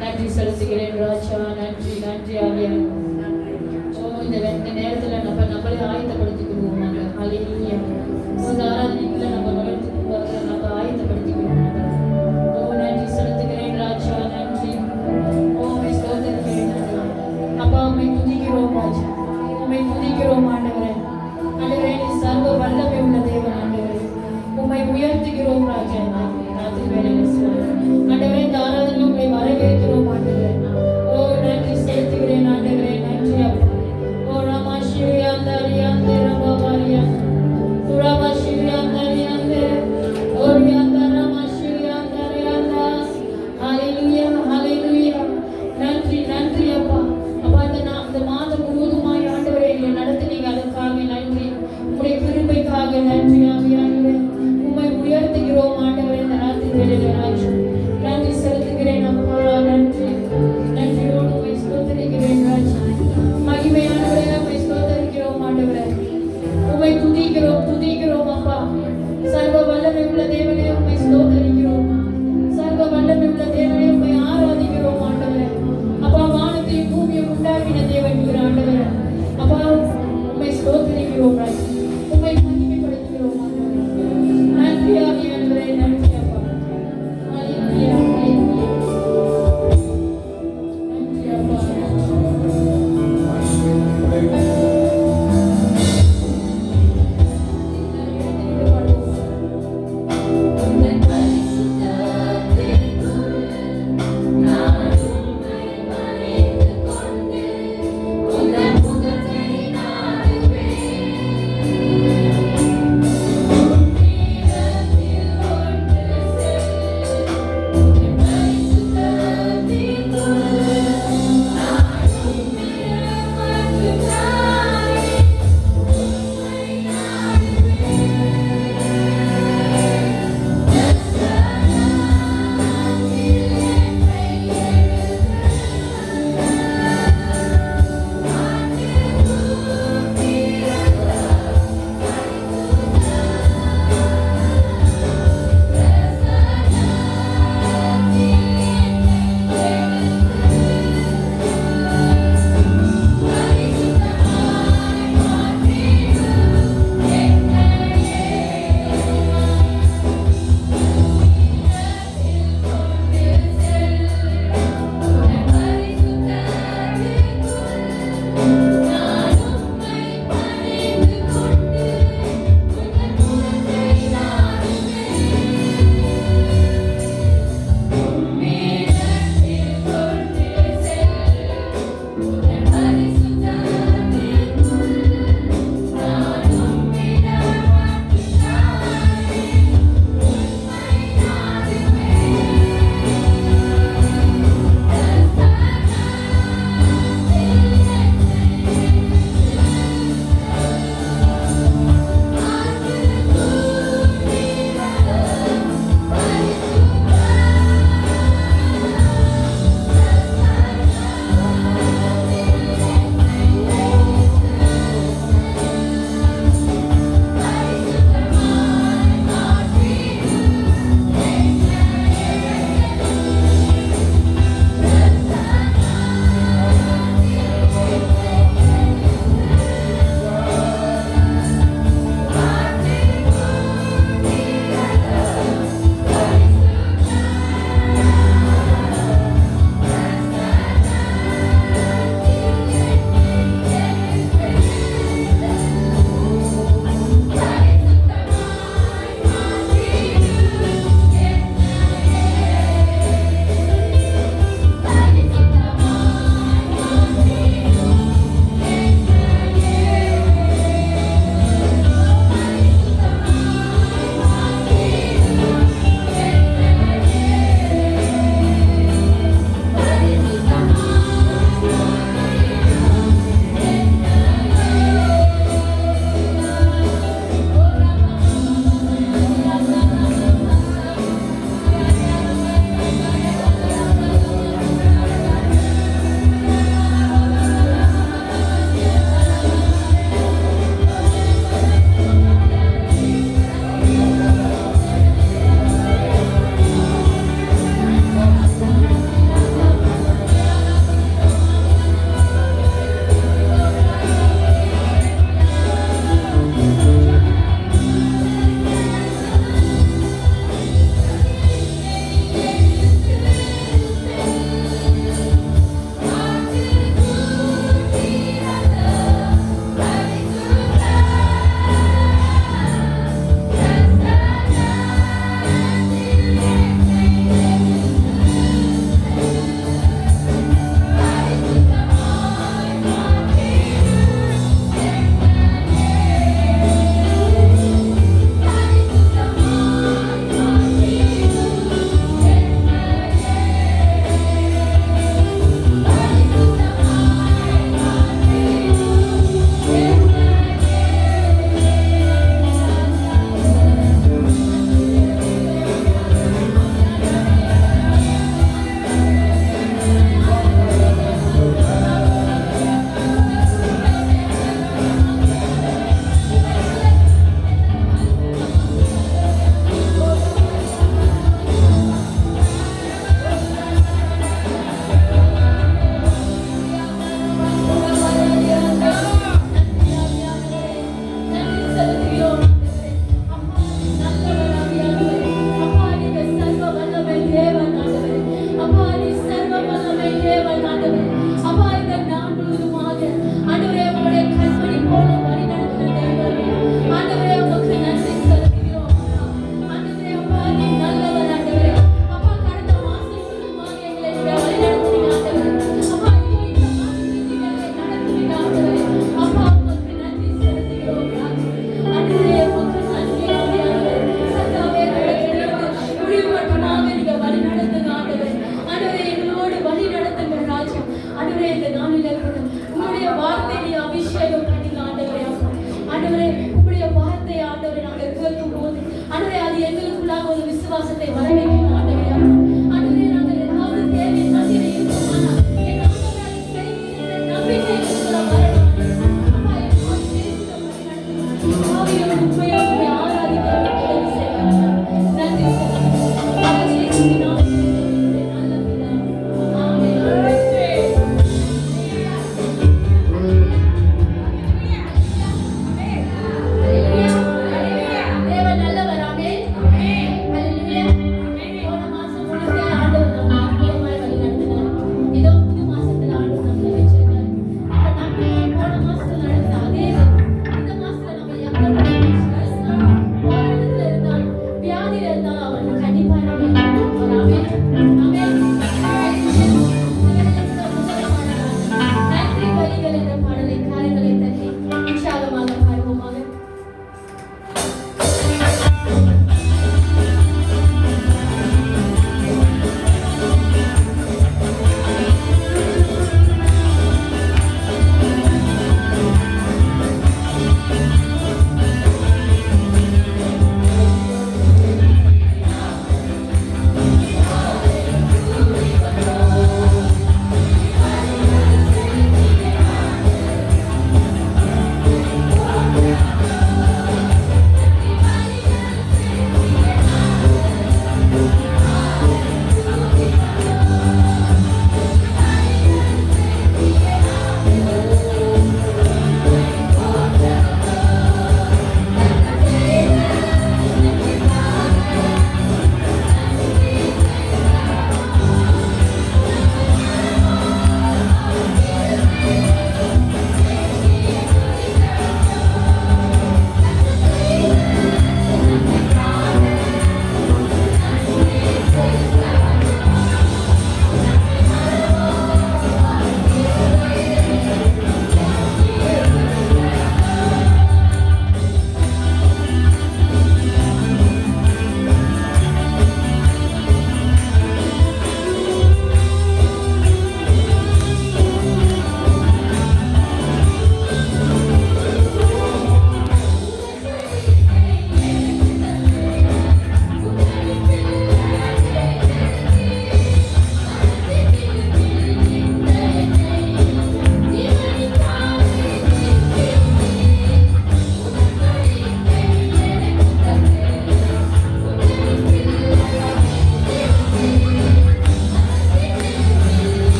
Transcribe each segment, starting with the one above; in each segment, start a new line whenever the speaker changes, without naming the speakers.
நன்றி செலுத்துகிறேன் ராஜா. நன்றி நன்றி ஆவியானவரே. இந்த நேரத்தில் நம்மளே ஆயத்தப்படுத்திக்கிடுவோம். ஹல்லேலூயா. இந்த ஆராதனைக்குள்ள நம்ம ஆயத்தப்படுத்திக்கிடுவோம். நன்றி செலுத்துகிறேன் ராஜா. நன்றி. உம்மை ஸ்தோத்திரிக்கிறேன் அப்பா. உம்மை துதிக்கிறோம் ராஜா. உம்மை துதிக்கிறோம் ஆண்டவரே. ஆண்டவரே, நீ சர்வ வல்லமை உள்ள தேவன் ஆண்டவரே. உம்மை உயர்த்துகிறோம் ராஜா. ராத்திரி வேளையில் ஆண்டவரே, இந்த ஆராதனை உம்மை வரவேற்கிறோம் ஆண்டவரே. நன்றி செலுத்துகிறேன் ஆண்டவரே. நன்றி அப்பா. ராமா சிவியாந்தரியாந்தே ரபாபாரியா. ராமா சிவியாந்தரியாந்தே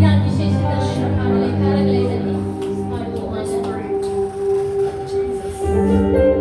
நாள் விசேஷத்தை பாடலை கரங்களை தட்டி பாடுவோம்.
Thank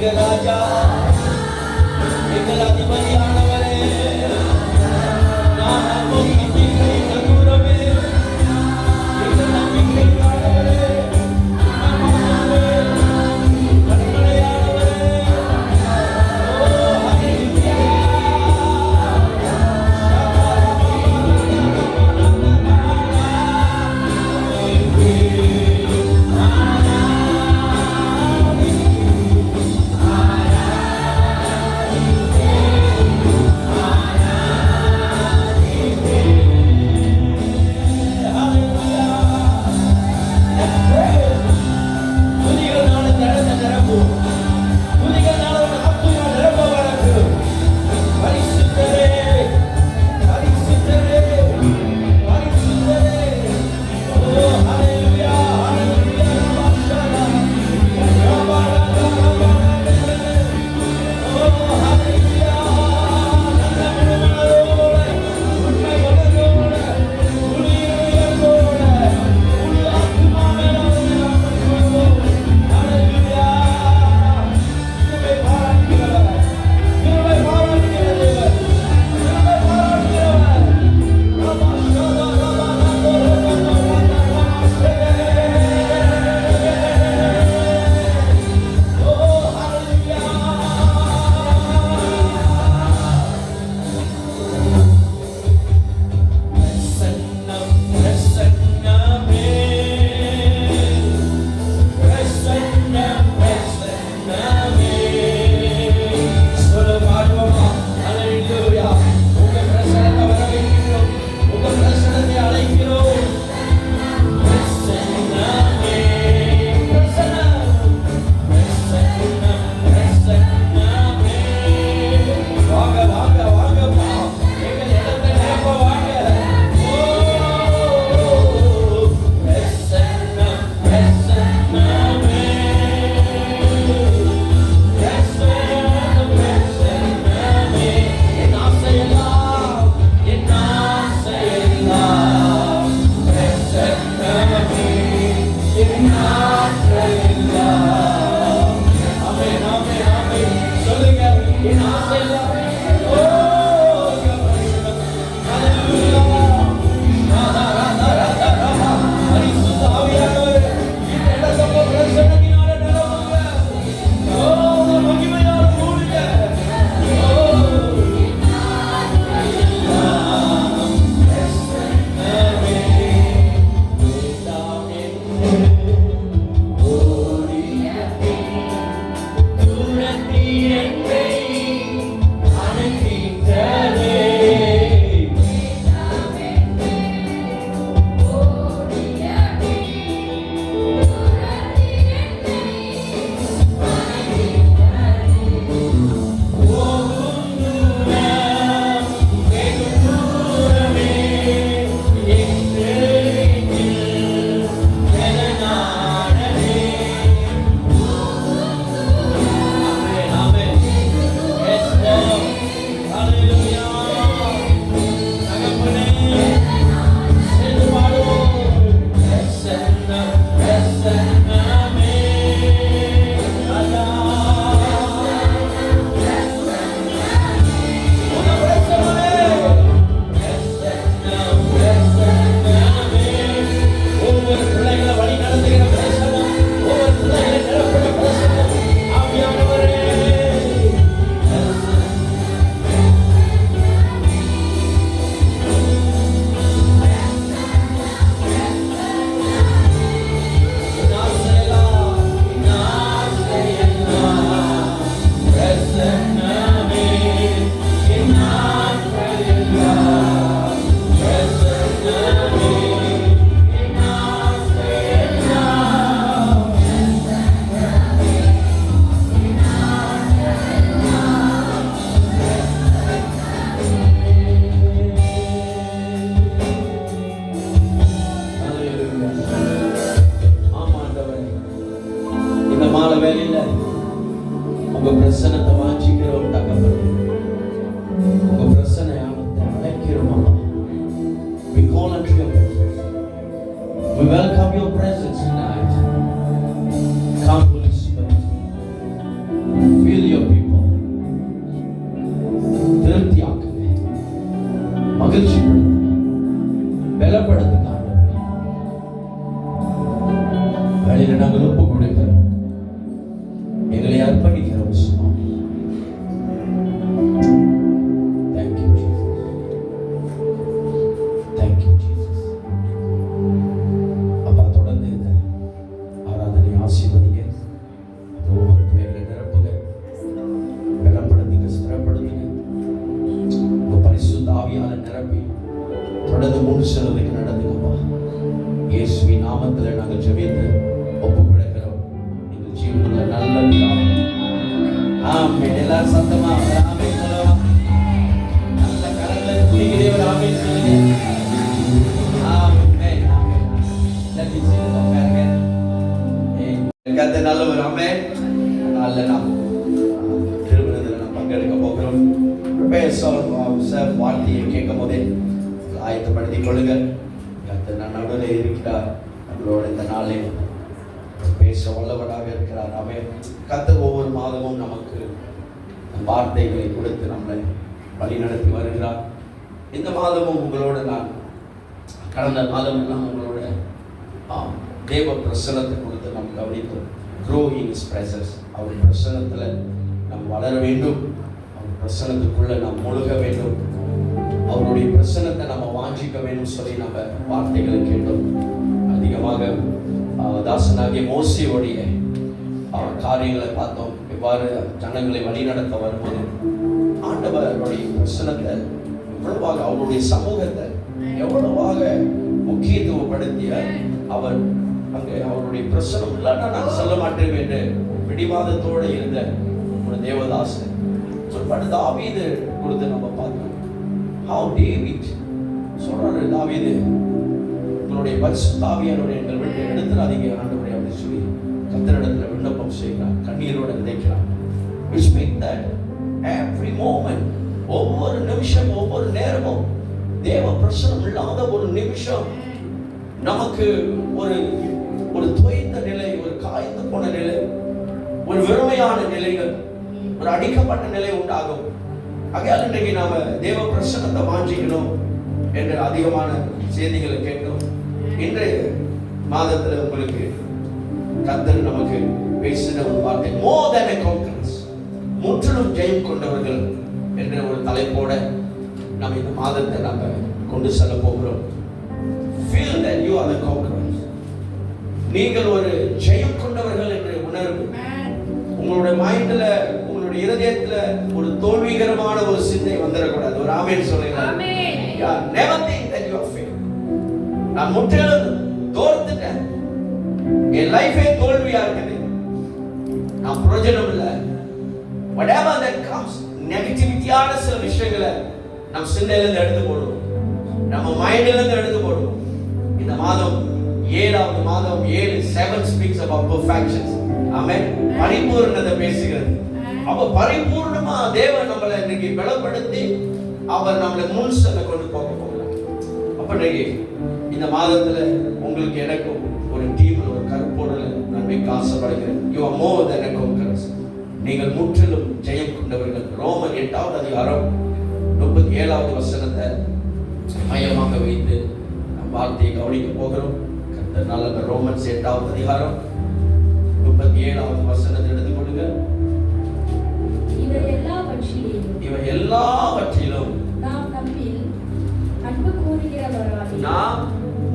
எங்கள் ராஜா, எங்கள் அதிபதியானவரே, நான் நம்பிக்கை நங்கூரமே, எங்கள் நம்பிக்கையானவரே, கண்மலையானவரே, ஓ ஹல்லேலூயா.
உங்க பிரசன்னத்தை வாஞ்சிக்கிறோம் தகப்பனே. உங்க பிரசன்னையானத்தை அழைக்கிறோம் அம்மா. We call unto your presence. We welcome your presence tonight. Come, Holy Spirit. ஒப்பு கொடுக்கிறோம், எங்களை அர்ப்பணிக்கிறோம் சுவாமி. Thank you Jesus. Thank you Jesus. அப்பா, தொடர்ந்து இந்த ஆராதனை ஆசீர்வதிங்க. ஒவ்வொரு பேர்களை நிரப்புங்க, பலப்படுத்துங்க, ஸ்திரப்படுத்துங்க. உங்க பரிசுத்த ஆவியால நிரப்பி தொடர்ந்து முன் செல்வதற்கு நடந்துங்கப்பா. இயேசுவின் நாமத்தில் நாங்கள் ஜெபித்து ஒப்பு கொடுக்கிறோம் எங்கள் ஜீவனுள்ள நல்ல பிதாவே. ஆமென். எல்லாரும் சத்தமா ஆமென் சொல்லலாம். நல்ல கரங்களை தூக்கி ஒரு ஆமென் சொல்லுங்க. ஆமென். Let me see the பாருங்க. கர்த்தர் நல்லவர். ஆமென். நல்ல நாம் திருவிழாவில் நாம் பங்கெடுக்க போகிறோம். வார்த்தையை கேட்கும் போதே ஆயத்தப்படுத்திக் கொள்ளுங்கள். கர்த்தர் நடுவில் இருக்கிறார். நம்மளோட இந்த நாளில் பேச வல்லவராக இருக்கிறார். ஆமென். கர்த்தர் ஒவ்வொரு மாதமும் நமக்கு வார்த்தைகளை கொடுத்து நம்மளை வழி நடத்தி வருகிறார். இந்த மாதமும் உங்களோட நான் கடந்த மாதம் எல்லாம் உங்களோட தேவ பிரசனத்தை கொடுத்து நாம் கவனித்தோம். grow in his presence. அவர் பிரசனத்தில் நாம் வளர வேண்டும், அவர் பிரசனத்துக்குள்ள நாம் முழுக வேண்டும், அவருடைய பிரசனத்தை நம்ம வாஞ்சிக்க வேண்டும் சொல்லி நம்ம வார்த்தைகளை கேட்டோம். அதிகமாக தாசனாகிய மோசேயுடைய காரியங்களை பார்த்தோம். எவ்வாறு ஜனங்களை வழிநடத்த வரும்போது ஆண்டவருடைய பிரசனத்தை எவ்வளவாக, அவருடைய சமூகத்தை எவ்வளவாக முக்கியத்துவப்படுத்திய அவர் அங்கே அவருடைய பிரசனம் இல்லைன்னா நான் சொல்ல மாட்டேன் என்று பிடிவாதத்தோடு இருந்த ஒரு தேவதாசன் சொல்பாடு தாவீது கொடுத்து நம்ம பார்த்தோம். How David சொல்றாரு, தாவீது உங்களுடைய பரிசுத்த ஆவியானவரை எங்கள் விட்டு எடுத்துறாதீங்க ஆண்டவரே அப்படின்னு சொல்லி கர்த்தரிடத்தில் விண்ணப்பம் செய்கிறார், கண்ணீரோட விதைக்கிறார். Which means that every moment, ஒவ்வொரு நிமிஷம் ஒவ்வொரு நேரமும் தேவ பிரசனம் இல்லாத ஒரு நிமிஷம் நமக்கு ஒரு தொய்ந்த நிலை, ஒரு காய்ந்து போன நிலை, ஒரு வெறுமையான நிலைகள், ஒரு அடிக்கப்பட்ட நிலை உண்டாகும். ஆகையால் இன்றைக்கு நாம தேவ பிரசனத்தை வாஞ்சிக்கணும் என்று அதிகமான செய்திகளை கேட்டோம். இன்றைய மாதத்துல உங்களுக்கு கர்த்தர் நமக்கு பேசின ஒரு வார்த்தை more than a conquerors, முற்றிலும் ஜெயம் கொண்டவர்கள் என்ற ஒரு தலைப்போட நம்ம இந்த மாதத்தை நம்ம கொண்டு செல்ல போகிறோம். feel that you are the conquerors. நீங்கள் ஒரு ஜெயம் கொண்டவர்கள் என்ற உணர்வு உங்களுடைய மைண்ட்ல, உங்களுடைய இதயத்துல ஒரு தோல்விகரமான ஒரு சிந்தை வந்துடக்கூடாது. ஒரு ஆமென் சொல்லுங்க. never think that you are failed. நான் முற்றிலும் தோர்த்துட்டேன், என் லைஃபே தோல்வியா இருக்குது, நான் பிரயோஜனம் இல்லை. whatever that comes, நெகட்டிவிட்டியான சில விஷயங்களை நம் சிந்தையிலிருந்து எடுத்து போடுவோம், நம்ம மைண்டிலிருந்து எடுத்து போடுவோம். இந்த மாதம் 7வது மாதம் 7 speaks about perfections. ஆமென். பரிபூரணத்தை பேசுகிறது. அப்ப பரிபூர்ணமா தேவன் நம்மளை இன்னைக்கு பலப்படுத்தி அவர் நம்மளை முன் செல்ல கொண்டு போக போகிறார். அப்ப இன்னைக்கு இந்த மாதத்துல உங்களுக்கு எனக்கும் ஒரு டீம்ல ஒரு கருப்பொருள் நன்மைக்கு ஆசைப்படுகிறேன். You are more than a conquerors. நீங்கள் முற்றிலும் ஜெயம் கொண்டவர்கள். ரோமர் 8வது அதிகாரம் 37வது வசனத்தை மையமாக வைத்து நம் வார்த்தையை கவனிக்க போகிறோம். கர்த்தர் ரோமன்ஸ் 8வது அதிகாரம் 37வது வசனத்தை எடுத்துக் கொள்ளுங்க. இவை எல்லாவற்றிலும் நாம்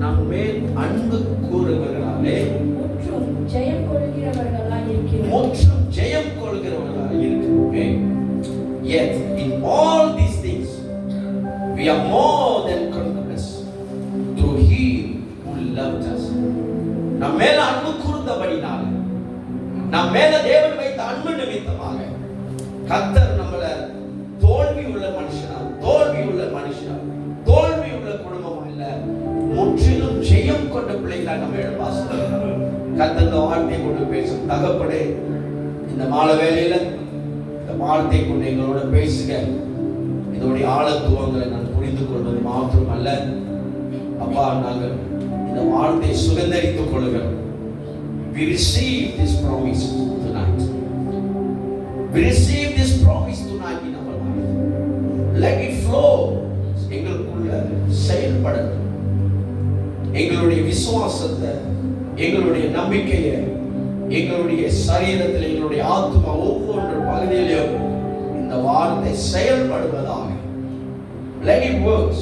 நம்மேல் அன்பு கூறுகிறவர்களாலே முற்றும் ஜெயம் கொள்கிறவர்களாய் இருக்கிறோமே. Yet in all these things we are more than conquerors through Him who loved us. நம் மேல அன்பு கூர்ந்தபடினால, நம் மேல தேவன் வைத்த அன்பு நிமித்தமாக கர்த்தர் நம்மள தோல்வி உள்ள மனுஷனா, தோல்வி உள்ள குடும்பமா இல்ல, முற்றிலும் ஜெயம் கொண்ட பிள்ளைகளா நம்ம எழுப்பாசம். கர்த்தர் இந்த வார்த்தையை கொண்டு பேசும். தகப்பனே, இந்த மாலை வேளையில இந்த வார்த்தை கொண்டு எங்களோட பேசுக. இதோடைய ஆழத்துவங்களை நான் புரிந்து கொள்வது மாத்திரம் அல்ல அப்பா, நாங்கள் இந்த வார்த்தையை சுதந்தரித்துக் கொள்ளுகிறோம். We receive this promise tonight. We receive this promise tonight in our life. Let it flow. எங்களுக்குள்ள செயல்படட்டும். எங்களுடைய விசுவாசத்தை, எங்களுடைய நம்பிக்கையை எங்களுடைய சரீரத்தில் எங்களுடைய ஆத்மா ஒவ்வொரு பகுதியிலும் இந்த வார்த்தை செயல்படுவதாக. Let it works.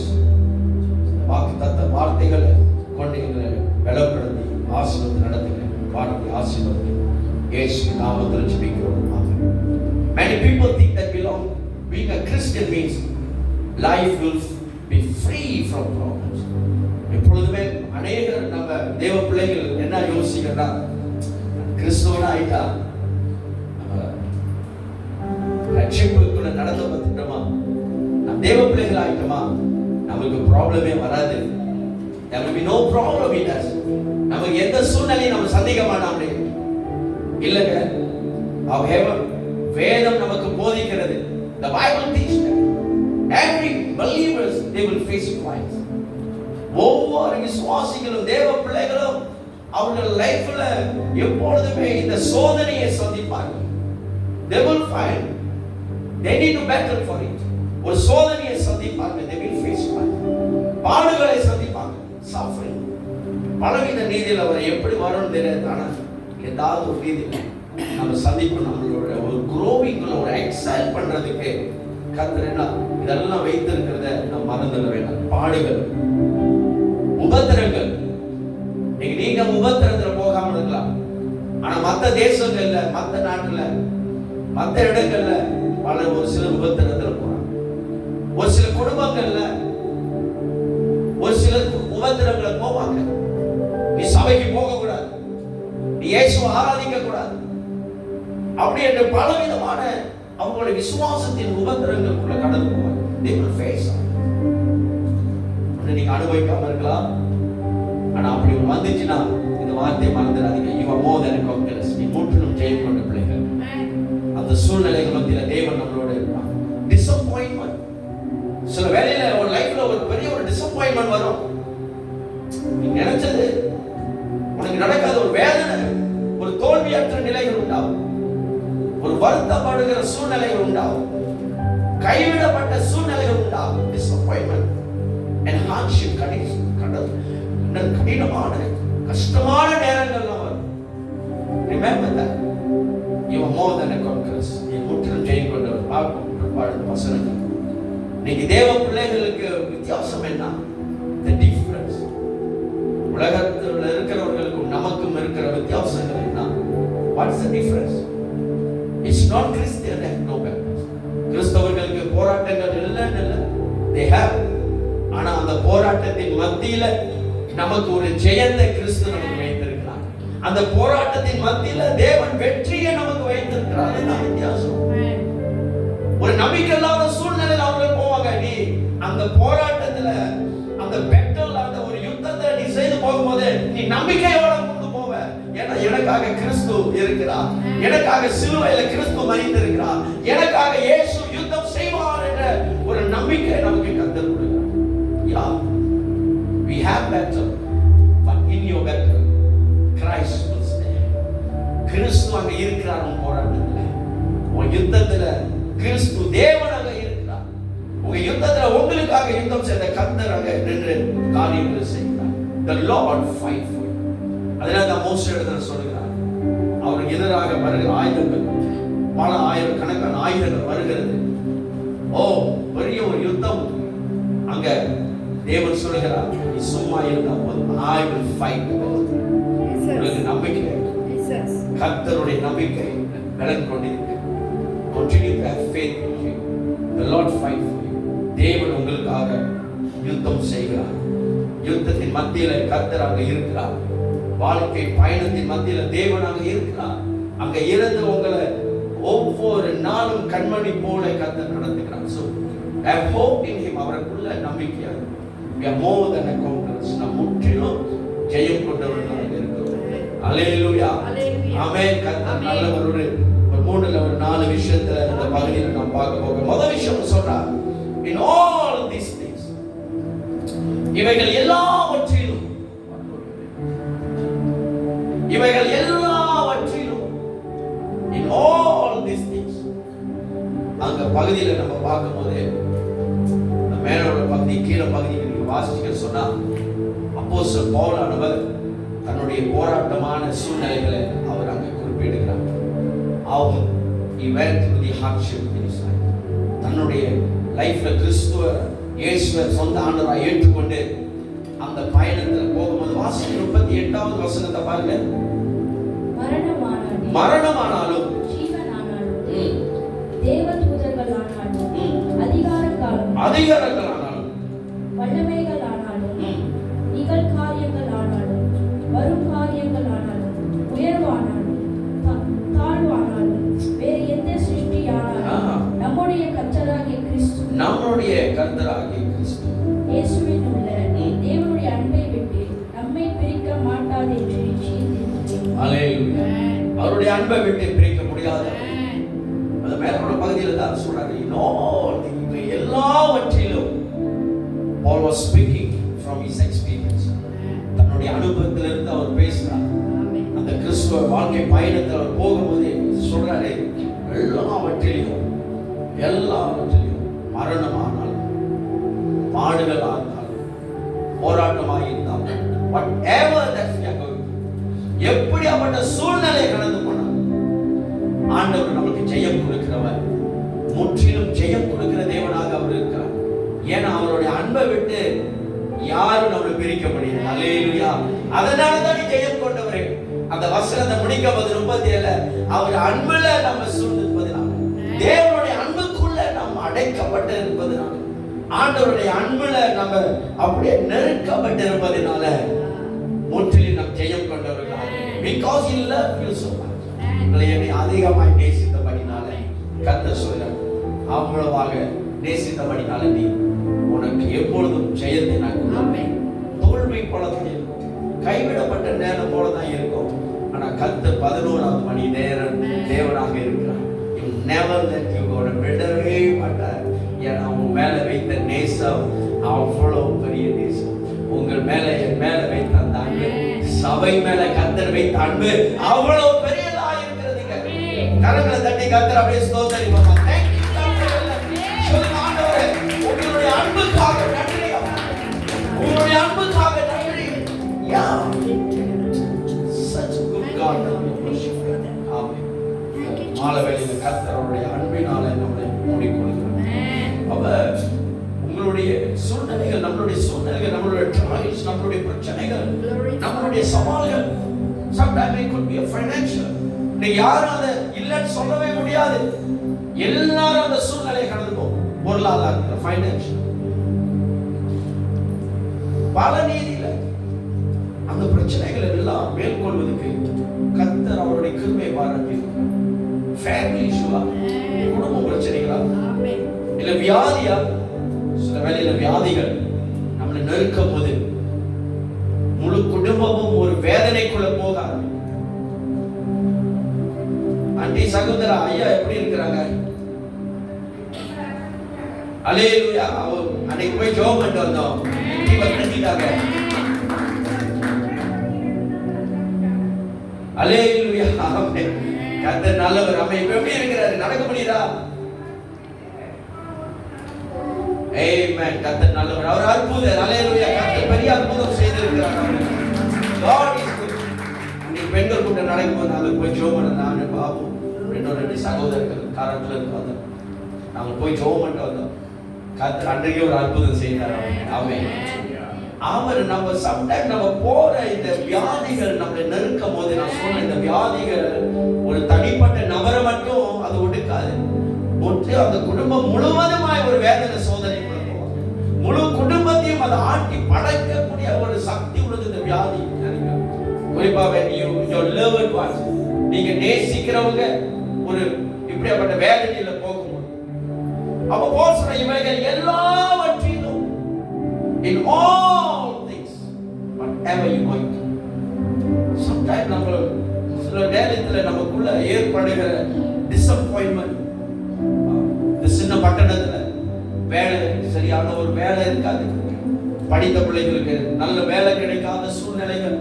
வாக்குத்தத்த வார்த்தைகளை கொண்டு எங்களை பலப்படுத்தி ஆசீர்வாதம் நடத்துகிறேன். வார்த்தை ஆசீர்வாதம் இயேசு நாமத்தில் ஜெபிக்கிறோம். Many people think that being a Christian means life will be free from problems. எப்பொழுதுமே அநேகர் நம்ம தேவ பிள்ளைகள் என்ன யோசிக்கிறா, கிறிஸ்துவனா ஆயிட்டா ரட்சிப்புக்குள்ள நடந்து வந்துட்டோமா, நம்ம தேவ பிள்ளைகள் ஆயிட்டோமா, நமக்கு ப்ராப்ளமே வராது. There will be no problem with us. நமக்கு எந்த சூழ்நிலையும் நம்ம சந்திக்க மாட்டோம். இல்லங்க, however வேதம் நமக்கு போதிக்கிறது, the Bible teaches that every believers they will face trials. ஒவ்வொரு விசுவாசிகளும் தேவ பிள்ளைகளும் அவர்கள் லைஃப்ல எப்பொழுதுமே இந்த சோதனையை சந்திப்பார்கள். They will find they need to battle for it. ஒரு சோதனையை சந்திப்பார்கள். They will face trials. பாடுகளை சந்திப்பார்கள். Suffering. பலவித நீதியில் அவர் எப்படி வரும்னு தெரியாது. ஆனால் ஏதாவது ஒரு ரீதியில் நம்ம சந்திப்பு நம்மளோட ஒரு குரோவிங்குள்ள ஒரு எக்ஸைல் பண்றதுக்கு கர்த்தர் இதெல்லாம் வைத்திருக்கிறத நம்ம மறந்துட வேண்டாம். பாடுகள், உபத்திரங்கள். நீங்க உபத்திரத்துல போகாம இருக்கலாம். ஆனா மற்ற தேசங்கள்ல, மற்ற நாட்டுல, மற்ற இடங்கள்ல பல ஒரு சில உபத்திரத்துல போறாங்க. ஒரு சில குடும்பங்கள்ல ஒரு சில உபத்திரங்களை போவாங்க. நீ சபைக்கு போக கூடாது, நீ இயேசுவை ஆராதிக்க கூடாது, அப்படி என்று பலவிதமான அவங்களுடைய விசுவாசத்தின் உபத்திரங்களுக்குள்ள கடந்து போவாங்க. They will face it. நீங்க அனுபவிக்காம இருக்கலாம். ஆனா அப்படி வந்துச்சுன்னா இந்த வார்த்தையை மறந்துடாதீங்க. You are more than a conqueror. நீ முற்றிலும் ஜெயம் கொண்ட பிள்ளைகள். அந்த சூழ்நிலைகள் மத்தியில தேவன் நம்மளோட இருப்பார். டிசப்பாயின்மெண்ட், சில வேளையில ஒரு லைஃப்ல ஒரு பெரிய ஒரு டிசப்பாயின்மெண்ட் வரும். நீ நினைச்சது உனக்கு நடக்காத ஒரு வேதனை, ஒரு தோல்வியற்ற நிலைகள் உண்டாகும், ஒரு வருத்தப்படுகிற சூழ்நிலைகள் உண்டாகும், கைவிடப்பட்ட சூழ்நிலைகள் உண்டாகும். டிசப்பாயின்மெண்ட் and hardship கடினமான கஷ்டமான நேரங்கள் வரும். Remember that you are more than a conqueror. நீ முற்றிலும் ஜெயம் கொண்டவர். பார்க்கும் வசனங்கள். இன்னைக்கு தேவ பிள்ளைகளுக்கு வித்தியாசம் என்ன? The difference. உலகத்தில் இருக்கிறவர்களுக்கும் நமக்கும் இருக்கிற வித்தியாசங்கள் என்ன? What's the difference? It's not Christian and no battles. கிறிஸ்தவர்களுக்கு போராட்டங்கள் இல்லைன்னு they have. ஆனா அந்த போராட்டத்தின் மத்தியில நமக்கு ஒரு ஜெயத்தை கிறிஸ்து நமக்கு வைத்திருக்கிறார். அந்த போராட்டத்தின் மத்தியில தேவன் வெற்றியை நமக்கு வைத்திருக்கிறார். அதுதான் வித்தியாசம். ஒரு நம்பிக்கை இல்லாத சூழ்நிலையில் அவர்கள் போவாங்க. நீ அந்த போராட்டத்துல, அந்த பேட்டல், அந்த ஒரு யுத்தத்தை நீ செய்து போகும்போது நீ நம்பிக்கையோட கொண்டு போவ. ஏன்னா எனக்காக கிறிஸ்து இருக்கிறார், எனக்காக சிலுவையில கிறிஸ்து மரித்திருக்கிறார், எனக்காக இயேசு யுத்தம் செய்வார் என்ற ஒரு நம்பிக்கை நமக்கு கர்த்தர் கொடுக்கிறார். Yeah, we have battle, but in your battle, Christ will stand. கிறிஸ்து அங்க இருக்கிறார். உன் போராட்டத்துல, உன் யுத்தத்துல கிறிஸ்து தேவனாக இருக்கிறார். உங்க யுத்தத்துல உங்களுக்காக யுத்தம் செய்த கர்த்தர் அங்க நின்று காரியங்களை செய்கிறார். The Lord fight for you. அதனால தான் மோசே இடத்துல சொல்கிறார், அவருக்கு எதிராக வருகிற ஆயுதங்கள், பல ஆயிரக்கணக்கான ஆயுதங்கள் வருகிறது. ஓ, பெரிய ஒரு யுத்தம் அங்க தேவன் சொல்கிறார், நீ சும்மா இருந்தா போதும், I will fight the battle. உங்களுக்கு நம்பிக்கை, கர்த்தருடைய நம்பிக்கை பலன் கொண்டிருக்கு. Continue to have faith in Him. The Lord fight for you. தேவன் உங்களுக்காக யுத்தம் செய்கிறார். யுத்தத்தின் மத்தியில கர்த்தர் அங்க இருக்கிறார். வாழ்க்கை பயணத்தின் மத்தியில தேவனாக இருக்கிறார். அங்க இருந்து உங்களை ஒவ்வொரு நாளும் கண்மணி போல கர்த்தர் நடத்துகிறார். So have hope in Him. அவருக்குள்ள நம்பிக்கையாக we are more than a conquerors. நாம் முற்றிலும் ஜெயம் கொண்டவர்களாக இருக்கிறோம். அல்லேலூயா, ஆமென். கர்த்தர் நல்லவர். ஒரு 3-4 விஷயத்துல இந்த பகுதியில் நாம் பார்க்க போகிறோம். முதல் விஷயம் சொல்றார், in all these things, இவைகள் எல்லாவற்றிலும், இவைகள் எல்லாவற்றிலும், in all these things. அங்க பகுதியில நம்ம பார்க்கும்போது மேலோட பகுதி கீழே பகுதிக்கு நீங்க வாசிக்க சொன்னா, அப்போஸ்தலன் பவுலானவர் தன்னுடைய போராட்டமான சூழ்நிலைகளை அவர் அங்க he went through the hardship in his life. தன்னுடைய லைஃப்ல கிறிஸ்துவ இயேசுவை சொந்த ஆண்டவராக ஏற்றுக்கொண்டு அந்த பயணத்தில் போகும்போது வாசிக்க 38வது வசனத்தை பாருங்க. மரணமானாலும் அதிகாரங்களானாலும்
வல்லமைகளானாலும் நிகழ்காரியங்களானாலும் வரும் காரியங்களானாலும் உயர்வானாலும் தாழ்வானாலும் வேறு எந்த சிருஷ்டியானாலும் நம்முடைய கர்த்தராகிய கிறிஸ்து இயேசுவில் உள்ள தேவனுடைய அன்பை விட்டு நம்மை பிரிக்க மாட்டாது என்று நிச்சயித்தேன்.
அல்லேலூயா. அவருடைய அன்பை விட்டு பிரிக்க முடியாது. அது மேலோட பகுதியில் தான் சொல்றாரு. எல்லாவற்றிலும் Paul was speaking from his experience. தன்னுடைய அனுபவத்திலிருந்து அவர் பேசுறார். அந்த கிறிஸ்துவ வாழ்க்கை பயணத்தில் அவர் போகும்போது சொல்றாரு, எல்லாவற்றிலும் மரணமானாலும் பாடுகள் ஆனாலும் போராட்டமாக இருந்தாலும் whatever that we are going through, எப்படிப்பட்ட சூழ்நிலை கடந்து போனாலும் ஆண்டவர் நமக்கு ஜெயம் கொடுக்கிறவர், முற்றிலும் ஜெயம் கொடுக்கிற தேவனாக அவர் இருக்கிறார். ஏன்னா அவருடைய அன்பை விட்டு யாரும் நம்மளை பிரிக்க முடியாது. அல்லேலூயா. அதனால தான் ஜெயம் கொண்டவரே. அந்த வசனத்தை முடிக்கும் போது 37 அவர் அன்புல நம்ம சூழ்ந்திருப்பதனால, தேவனுடைய அன்புக்குள்ள நம்ம அடைக்கப்பட்டு இருப்பதனால, ஆண்டவருடைய அன்புல நம்ம அப்படியே நெருக்கப்பட்டு இருப்பதனால முற்றிலும் நாம் ஜெயம் கொண்டவர்களாக. Because he loved you so much. உங்களை அதிகமாய் நேசித்தபடினால கர்த்தர் சொல்றார், அவ்வளவாக நேசித்தபடினால நீ உனக்கு எப்பொழுதும் ஜெயத்தை நான் கொடுப்பேன். தோல்வி போல தான் இருக்கும், கைவிடப்பட்ட நேரம் போல தான் இருக்கும். ஆனா கர்த்தர் 11வது மணி நேரம் தேவனாக இருக்கிறார். You never let you go. விடவே மாட்டார். ஏன்னா உன் மேல வைத்த நேசம் அவ்வளவு பெரிய நேசம். உங்கள் மேல என் மேல வைத்த அந்த அன்பு, சபை மேல கர்த்தர் வைத்த அன்பு அவ்வளவு பெரியதா இருக்கிறதுங்க. கரங்களை தட்டி கர்த்தர் அப்படியே ஸ்தோத்திரிப்போம். Thank you கர்த்தர். சொல்லுங்க ஆண்டவரே, உங்களுடைய அன்புக்காக நன்றி. உங்களுடைய அன்புக்காக நன்றி. Yeah. Such a good God that we worship. ஆமென். மாலவேளையில கர்த்தருடைய அன்பினால நம்மை மூடிக்கொள்கிறார். அவர் உங்களுடைய சூழ்நிலைகள், நம்மளுடைய சூழ்நிலைகள், நம்மளுடைய ட்ரையல்ஸ், நம்மளுடைய பிரச்சனைகள், நம்மளுடைய சவால்கள், sometimes it could be a financial. நீ யாரும் அதை இல்லைன்னு சொல்லவே முடியாது. எல்லாரும் அந்த சூழ்நிலையை கடந்து போகும். பொருளாதார ஃபைனான்ஷியல் பல நீதியில அந்த பிரச்சனைகள் எல்லாம் மேற்கொள்வதற்கு கர்த்தர் அவருடைய கிருபையை பாராட்டி ஃபேமிலி இஷ்யூவா, குடும்ப பிரச்சனைகளா, இல்ல வியாதியா, சில வேளையில வியாதிகள் நம்மளை நெருக்கும் போது முழு குடும்பமும் ஒரு வேதனைக்குள்ள போக ஆரம்பிக்கும். ஆண்டி சகோதரா ஐயா எப்படி இருக்கிறாங்க? அல்லேலூயா. அன்னைக்கு போய் ஜெபம் பண்ணிட்டு வந்தோம். இப்ப கட்டிட்டாங்க. அல்லேலூயா. ஆமென். கர்த்தர் நல்லவர். ஆமென். இப்ப எப்படி இருக்கிறாரு? நடக்க முடியுதா? ஆமென். கர்த்தர் நல்லவர். அவர் அற்புதர். அல்லேலூயா. கர்த்தர் பெரிய அற்புதம் செய்திருக்கிறார். God is good. நீ பெண்கள் கூட்டம் நடக்கும்போது நாங்கள் போய் ஜெபம் பண்ண, நானு பாபு ரெண்டு சகோதரர்கள் காரத்துல இருக்காங்க. நாங்கள் போய் ஜெபம் பண்ணிட்டு வந்தோம். கர்த்தர் அன்றைக்கே ஒரு அற்புதம் செய்தார். ஆமென். அவர் நம்ம சம்டைம் நம்ம போற இந்த வியாதிகள் நம்மளை நெருக்கும் போது, நான் சொன்ன இந்த வியாதிகள் ஒரு தனிப்பட்ட நபரை மட்டும் அது ஒடுக்காது. ஒன்று அந்த குடும்பம் முழுவதுமாய் ஒரு வேதனை சோதனைக்குள்ள போவாங்க. முழு குடும்பத்தையும் அதை ஆட்டி படைக்கக்கூடிய ஒரு சக்தி உள்ளது இந்த வியாதி. குறிப்பா நீங்க நேசிக்கிறவங்க ஒரு இப்படிப்பட்ட வேதனையில போகும்போது, அப்ப போல் சொல்ற இவைகள் எல்லாவற்றிலும், in all things, whatever you going through, sometimes நம்ம சில நேரத்துல நமக்குள்ள ஏற்படுகிற disappointment, இந்த சின்ன பட்டணத்துல வேலை, சரியான ஒரு வேலை இருக்காது, படித்த பிள்ளைகளுக்கு நல்ல வேலை கிடைக்காத சூழ்நிலைகள்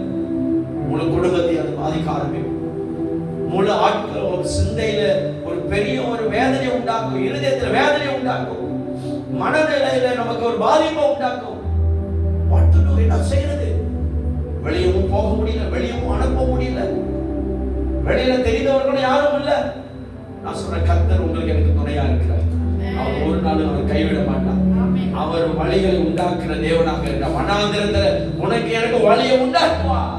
முழு குடும்பத்தை அது பாதிக்க ஆரம்பிக்கும். முழு ஆட்கள் ஒரு சிந்தையில ஒரு பெரிய ஒரு வேதனை உண்டாக்கும், இருதயத்துல வேதனை உண்டாக்கும், மனநிலையில நமக்கு ஒரு பாதிப்பை உண்டாக்கும். என்ன செய்யறது? வெளியவும் போக முடியல, வெளியவும் அனுப்ப முடியல, வெளியில தெரிந்தவர்களும் யாரும் இல்ல. நான் சொல்றேன், கர்த்தர் உங்களுக்கு எனக்கு துணையா இருக்கிறார். அவர் ஒரு நாளும் அவர் கைவிட மாட்டார். அவர் வழிகளை உண்டாக்குற தேவனாக இருக்கிறார். வனாந்திரத்துல உனக்கு எனக்கு வழியை உண்டாக்குவார்.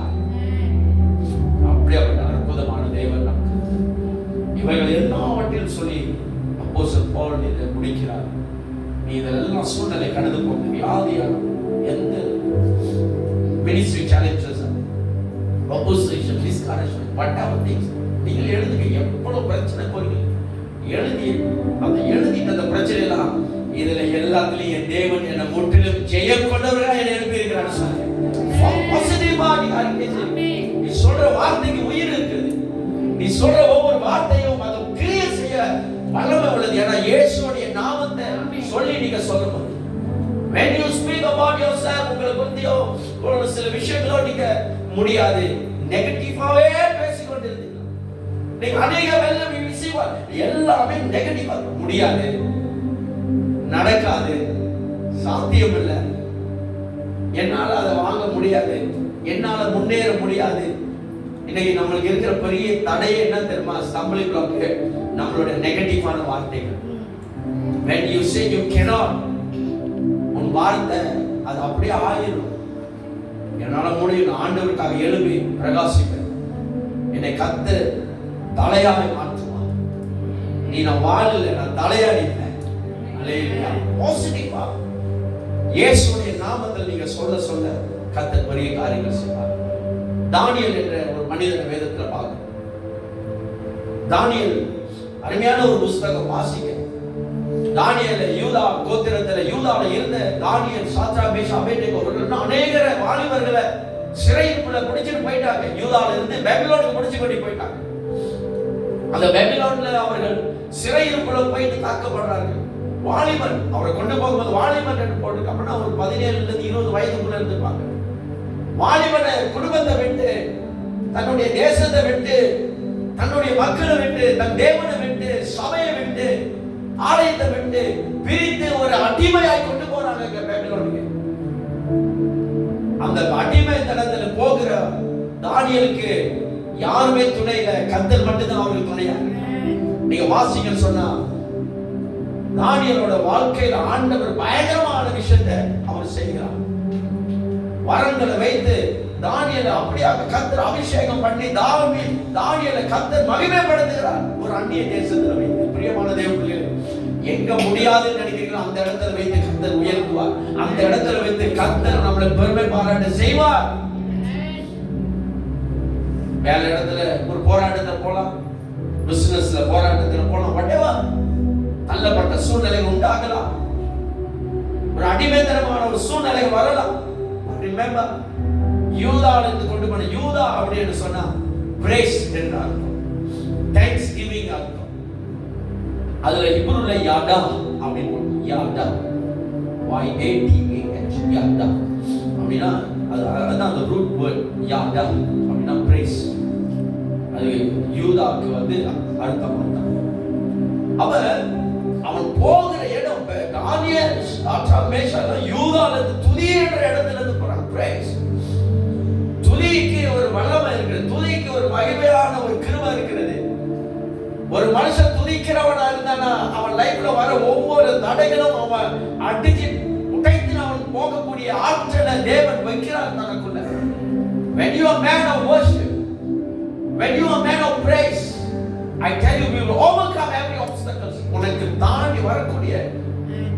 அப்படிப்பட்ட அற்புதமான தேவன் நமக்கு. இவைகள் எல்லாவற்றையும் சொல்லி அப்போஸ்தலன் பவுல் இதை முடிக்கிறார். நீ இதெல்லாம் சூழ்நிலை கடந்து போகுது, வியாதியான எந்த ministry challenges, opposition, discouragement, whatever things, நீங்கள் எழுதுங்க. எவ்வளவு பிரச்சனை போறீங்க எழுதி, அந்த எழுதிட்டு அந்த பிரச்சனை எல்லாம் இதுல எல்லாத்துலயும் என் தேவன் என்னை முற்றிலும் ஜெய கொண்டவர்களா என்னை எழுப்பி இருக்கிறார். நீ சொல்ற வார்த்தைக்கு உயிர் இருக்குது. நீ சொல்ற ஒவ்வொரு வார்த்தையும் அதை கிரியை செய்ய வல்லமை உள்ளது. ஏன்னா இயேசுவுடைய நாமத்தை சொல்லி நீங்க சொல்லணும். when you speak about yourself, உங்களை பத்தியோ ஒரு சில விஷயங்களோ நீங்க முடியாது, நெகட்டிவாவே பேசிக்கொண்டு இருந்தீங்க. நீங்க அநேக வெள்ளம் எல்லாமே நெகட்டிவா முடியாது, நடக்காது, சாத்தியம் இல்லை, என்னால அதை வாங்க முடியாது, என்னால முன்னேற முடியாது. இன்னைக்கு நம்மளுக்கு இருக்கிற பெரிய தடையே என்ன தெரியுமா? ஸ்டம்பிளிங் பிளாக் நம்மளுடைய நெகட்டிவான வார்த்தைகள். when you say you cannot, உன் வார்த்தை அது அப்படியே ஆயிரும். என்னால முடியும், ஆண்டவருக்காக எழுப்பி பிரகாசிப்பேன், என்னை கர்த்தர் தலையாக மாற்றுவான். நீ நான் வாழல, நான் தலையாடிப்பேன். அல்லேலூயா. பாசிட்டிவா இயேசுவுடைய நாமத்தில் நீங்க சொல்ல சொல்ல கர்த்தர் பெரிய காரியங்கள் செய்வார். தானியேல் என்ற ஒரு மனிதனை வேதத்துல பார்க்கிறோம். தானியேல் அருமையான ஒரு புத்தகம் வாசிக்க. தானியேல் யூதா கோத்திரத்துல யூதால இருந்த தானியேல், சாத்ராக், மேஷாக், அபேத்நேகோ அவர்கள் அநேக வாலிபர்களை சிறைக்குள்ள பிடிச்சிட்டு போயிட்டாங்க. யூதால இருந்து பாபிலோனுக்கு பிடிச்சு கொண்டு போயிட்டாங்க. அந்த பாபிலோன்ல அவர்கள் சிறைக்குள்ள போயிட்டு தாக்கப்படுறார்கள். வாலிபன் அவரை கொண்டு போகும்போது வாலிபன் என்று போட்டு அப்படின்னா ஒரு 17 ல இருந்து 20 வயதுக்குள்ள இருந்திருப்பாங்க. வாலிபனை குடும்பத்தை விட்டு, தன்னுடைய தேசத்தை விட்டு, தன்னுடைய மக்களை விட்டு, தன் தேவனை விட்டு, சபையை விட்டு, ஆலயத்தை விட்டு பிரித்து ஒரு அடிமையாய் கொண்டு போறாங்க பாபிலோனுக்கு. அந்த அடிமைத்தனத்துல போகிற தானியேலுக்கு யாருமே துணை இல்லை, கர்த்தர் மட்டும்தான் அவருக்கு துணையா. நீங்க வாசிக்க சொன்னா தானியேலோட வாழ்க்கையில ஆண்டவர் பயங்கரமான விஷயத்தை அவர் செய்கிறார். வரங்களை வைத்து தானியேலை அப்படியாக கர்த்தர் அபிஷேகம் பண்ணி தானியேலை கர்த்தர் மகிமைப்படுத்துகிறார். ஒரு அந்நிய தேசத்துல வைத்து. பிரியமான தேவ பிள்ளைகளே, எங்க முடியாதுன்னு நினைக்கிறீங்களோ அந்த இடத்துல வைத்து கர்த்தர் உயர்த்துவார். அந்த இடத்துல வைத்து கர்த்தர் நம்மளை பெருமை பாராட்ட செய்வார். வேலை இடத்துல ஒரு போராட்டத்துல போலாம், பிசினஸ்ல போராட்டத்துல போலாம், whatever. தள்ளப்பட்ட சூழ்நிலை உண்டாகலாம், ஒரு அடிமைத்தனமான ஒரு சூழ்நிலை வரலாம். ரிமெம்பர், யூதால இருந்து கொண்டு போன யூதா அப்படின்னு சொன்னா பிரேஸ் என்று அர்த்தம், தேங்க்ஸ் கிவிங் அர்த்தம். அதுல ஹிப்ரூல யாடா அப்படின்னு யாடா, YADAH, யாடா அப்படின்னா அதுதான் அந்த ரூட் வேர்ட். யாடா அப்படின்னா பிரேஸ். அது யூதாக்கு வந்து அர்த்தம். அவன் போகிற இடம் தானியேல், சாத்ராக், மேஷாக் யூதால இருந்து துதி என்ற இடத்துல இருந்து போறான். பிரேஸ். துதிக்கு ஒரு வல்லமை இருக்கிறது, துதிக்கு ஒரு மகிமையான ஒரு கிருபை இருக்கிறது. ஒரு மனுஷன் துதிக்கிறவனா இருந்தானா அவன் லைஃப்ல வர ஒவ்வொரு தடைகளும் அவன் அடிச்சு உடைத்து அவன் போகக்கூடிய ஆற்றலை தேவன் வைக்கிறார் தனக்குள்ள. When you are man of worship, when you are man of praise, I tell you, we will overcome every obstacles. உனக்கு தாண்டி வரக்கூடிய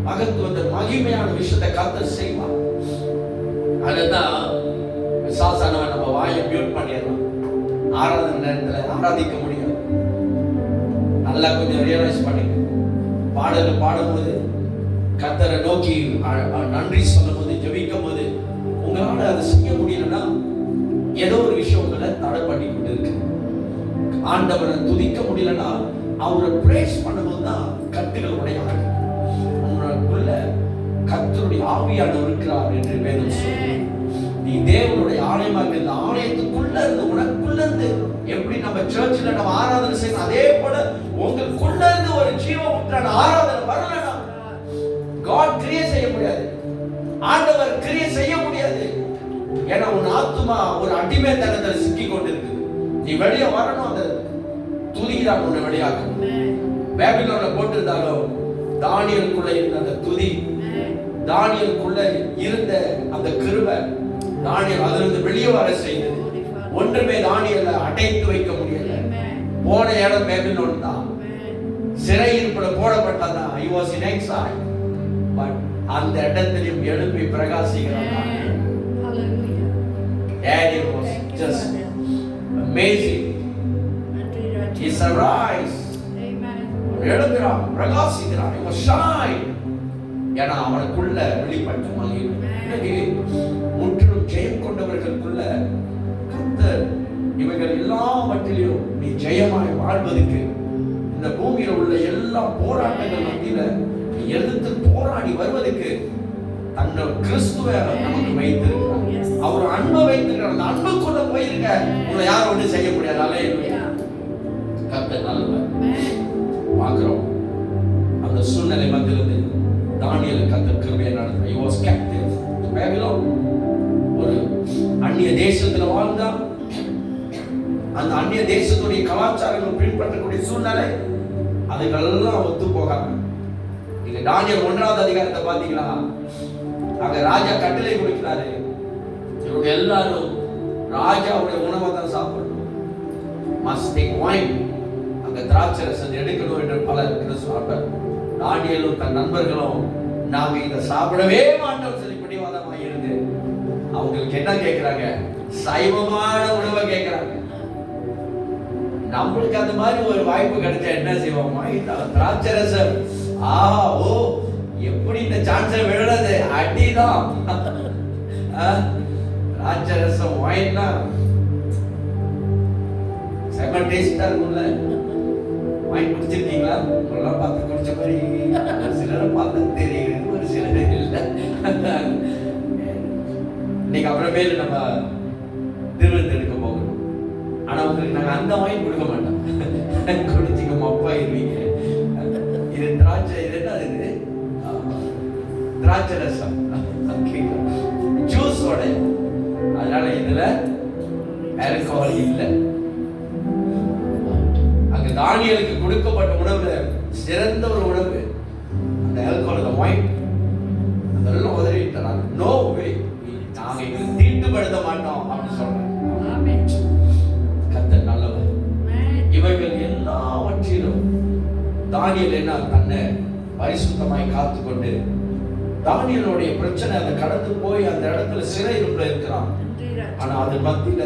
மகத்துவ மகிமையான விஷயத்தை கர்த்தர் செய்வார். அதுதான் சாசானவன் நம்ம வாயை மியூட் பண்ணிடலாம். ஆராதனை நேரத்துல ஆராதிக்க முடியும். நல்லா கொஞ்சம் ரியலைஸ் பண்ணிக்க. பாடல் பாடும்போது, கர்த்தரை நோக்கி நன்றி சொல்லும் போது, ஜெபிக்கும் போது உங்களால அதை செய்ய முடியலன்னா ஏதோ ஒரு விஷயம் உங்களை தடை பண்ணி கொண்டு இருக்கு. ஆண்டவரை துதிக்க முடியலன்னா அவரை பிரேஸ் பண்ணும்போது தான் கட்டுகள் உடையாது. உங்களுக்குள்ள கர்த்தருடைய ஆவியானவர் இருக்கிறார் என்று வேதம் சொல்லுது. நீ தேவனுடைய ஆலயமாக இருந்த ஆலயத்துக்குள்ள இருந்து, உனக்குள்ள இருந்து எப்படி நம்ம சர்ச்சில் நம்ம ஆராதனை செய்யணும், அதே போல உங்களுக்குள்ள இருந்து ஒரு ஜீவ ஊற்றான ஆராதனை வரலன்னா God கிரியை செய்ய முடியாது, ஆண்டவர் கிரியை செய்ய முடியாது. ஏன்னா உன் ஆத்துமா ஒரு அடிமைத்தனத்தில் சிக்கி கொண்டிருக்கு. நீ வெளியே வரணும். அந்த துதியில தான் உன்னை வெளியாக்கும். பேபிலோன்ல போட்டிருந்தாலும் தானியலுக்குள்ள இருந்த அந்த துதி, தானியலுக்குள்ள இருந்த அந்த கிருபை, தானியல் அதிலிருந்து வெளியே வர செய்தது. ஒன்றுமே தானியலை அடைத்து வைக்க முடியல. போன இடம் பேபிலோன் தான், சிறையிருப்புல போடப்பட்டதான். he was in exile, but அந்த இடத்திலும் எழுப்பி பிரகாசிக்கிறான். Daniel was just amazing. He arise, எழுகிறான், பிரகாசிக்கிறான். he was shine. ஏன்னா அவனுக்குள்ள வெளிப்பட்ட மகிமை. முற்றிலும் ஜெயம் கொண்டவர்களுக்குள்ள கர்த்தர் இவைகள் எல்லாவற்றிலும் நீ ஜெயமாய் வாழ்வதற்கு, இந்த பூமியில உள்ள எல்லா போராட்டங்கள் மத்தியில நீ எதிர்த்து போராடி வருவதற்கு தன்னோட கிறிஸ்துவ நமக்கு வைத்திருக்கிறார். அவர் அன்பை வைத்திருக்கிறார். அந்த அன்புக்குள்ள போயிருக்க உங்களை யாரும் ஒன்றும் செய்ய முடியாதாலே. கர்த்தர் நல்லவர். பார்க்கிறோம் அந்த சூழ்நிலை மத்தியிலிருந்து தானியேல் கர்த்தர் கிருபையை நடத்தினார். he was captive to Babylon. ஒரு அந்நிய தேசத்துல வாழ்ந்தான். அந்த அந்நிய தேசத்துடைய கலாச்சாரங்கள் பின்பற்றக்கூடிய சூழ்நிலை அதுக்கெல்லாம் ஒத்து போகாம, நீங்க தானியேல் 1வது அதிகாரத்தை பாத்தீங்களா, அங்க ராஜா கட்டளை கொடுக்கிறாரு, இவங்க எல்லாரும் ராஜாவுடைய உணவை தான் சாப்பிடணும், must take wine, அங்க திராட்சை ரசம் எடுக்கணும் என்று பல கிறிஸ்துவர்கள். தானியேலும் தன் நண்பர்களும் நாங்க இதை சாப்பிடவே மாட்டோம் சொல்லி பிடிவாதமாக இருந்து அவங்களுக்கு என்ன கேட்கிறாங்க, சைவமான உணவை கேட்கிறாங்க. நம்மளுக்கு அந்த மாதிரி ஒரு வாய்ப்பு கிடைச்சா என்ன செய்வோம், திராட்சை ரசம், ஆஹா ஓ எப்படி இந்த சான்ஸை விடுறது, அடிதான். திராட்சை ரசம் வாயின்னா செம டேஸ்டா இருக்கும்ல. வாங்கி குடிச்சிருக்கீங்களா? உங்களெல்லாம் பார்த்து குடிச்ச மாதிரி சிலரை பார்த்து தெரியுது, ஒரு சிலர் இல்லை. இன்னைக்கு அப்புறமேல நம்ம திருவிழத்து எடுக்க போகணும். ஆனா உங்களுக்கு நாங்க அந்த வாங்கி கொடுக்க மாட்டோம். குடிச்சிக்க மப்பா இருவீங்க. இது திராட்சை, இது என்ன இது, திராட்சை ரசம், ஜூஸோட. அதனால இதுல ஆல்கஹால் இல்லை. அங்க தானியேலுக்கு கொடுக்கப்பட்ட உணவுல சிறந்த ஒரு உணவு அந்த ஆல்கஹால், அந்த வைன், அதெல்லாம் உதறிட்டாங்க. நோ வே, நாங்க இதுக்கு தீட்டுப்படுத்த மாட்டோம் அப்படின்னு சொல்றாங்க. கர்த்தர் நல்லவர். இவைகள் எல்லாவற்றிலும் தானியேல் என்ன தன்னை பரிசுத்தமாய் காத்துக்கொண்டு, தானியேலுடைய பிரச்சனை அதை கடந்து போய் அந்த இடத்துல சிறையிருப்புல இருக்கிறான். ஆனா அது மத்தியில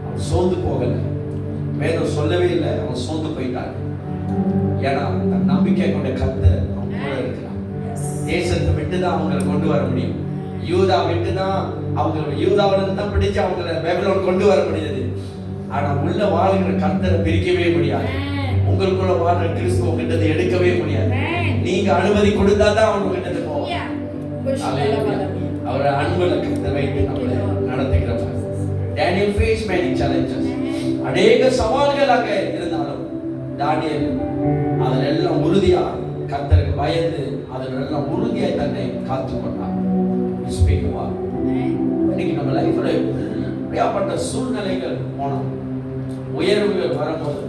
அவன் சோர்ந்து போகல. வேதம் சொல்லவே இல்லை அவன் சோர்ந்து போயிட்டான். ஏன்னா தன் நம்பிக்கை கொண்ட கர்த்தர் அவன் கூட இருக்கிறான். தேசத்தை விட்டுதான் அவங்களை கொண்டு வர முடியும். யூதா விட்டுதான் அவங்க, யூதாவிலிருந்து தான் பிடிச்சு அவங்களை பேபிலோன் கொண்டு வர முடியுது. ஆனா உள்ள வாழ்கிற கர்த்தரை பிரிக்கவே முடியாது. உங்களுக்குள்ள வாழ்ற கிறிஸ்து உங்ககிட்ட எடுக்கவே முடியாது. நீங்க அனுமதி கொடுத்தா தான் அவங்க கிட்ட போவோம். அவரை அன்புல கர்த்தர் வைத்து நம்மளை நடத்துகிறவர். Daniel face many challenges. அநேக சவால்கள் அங்க இருந்தாலும் தானியேல் அதிலெல்லாம் உறுதியா கர்த்தருக்கு பயந்து அதிலெல்லாம் உறுதியாய் தன்னை காத்துக்கொண்டார். இன்னைக்கு நம்ம லைஃப்ல எப்படியாப்பட்ட சூழ்நிலைகள் போனோம், உயர்வுகள் வரும்போது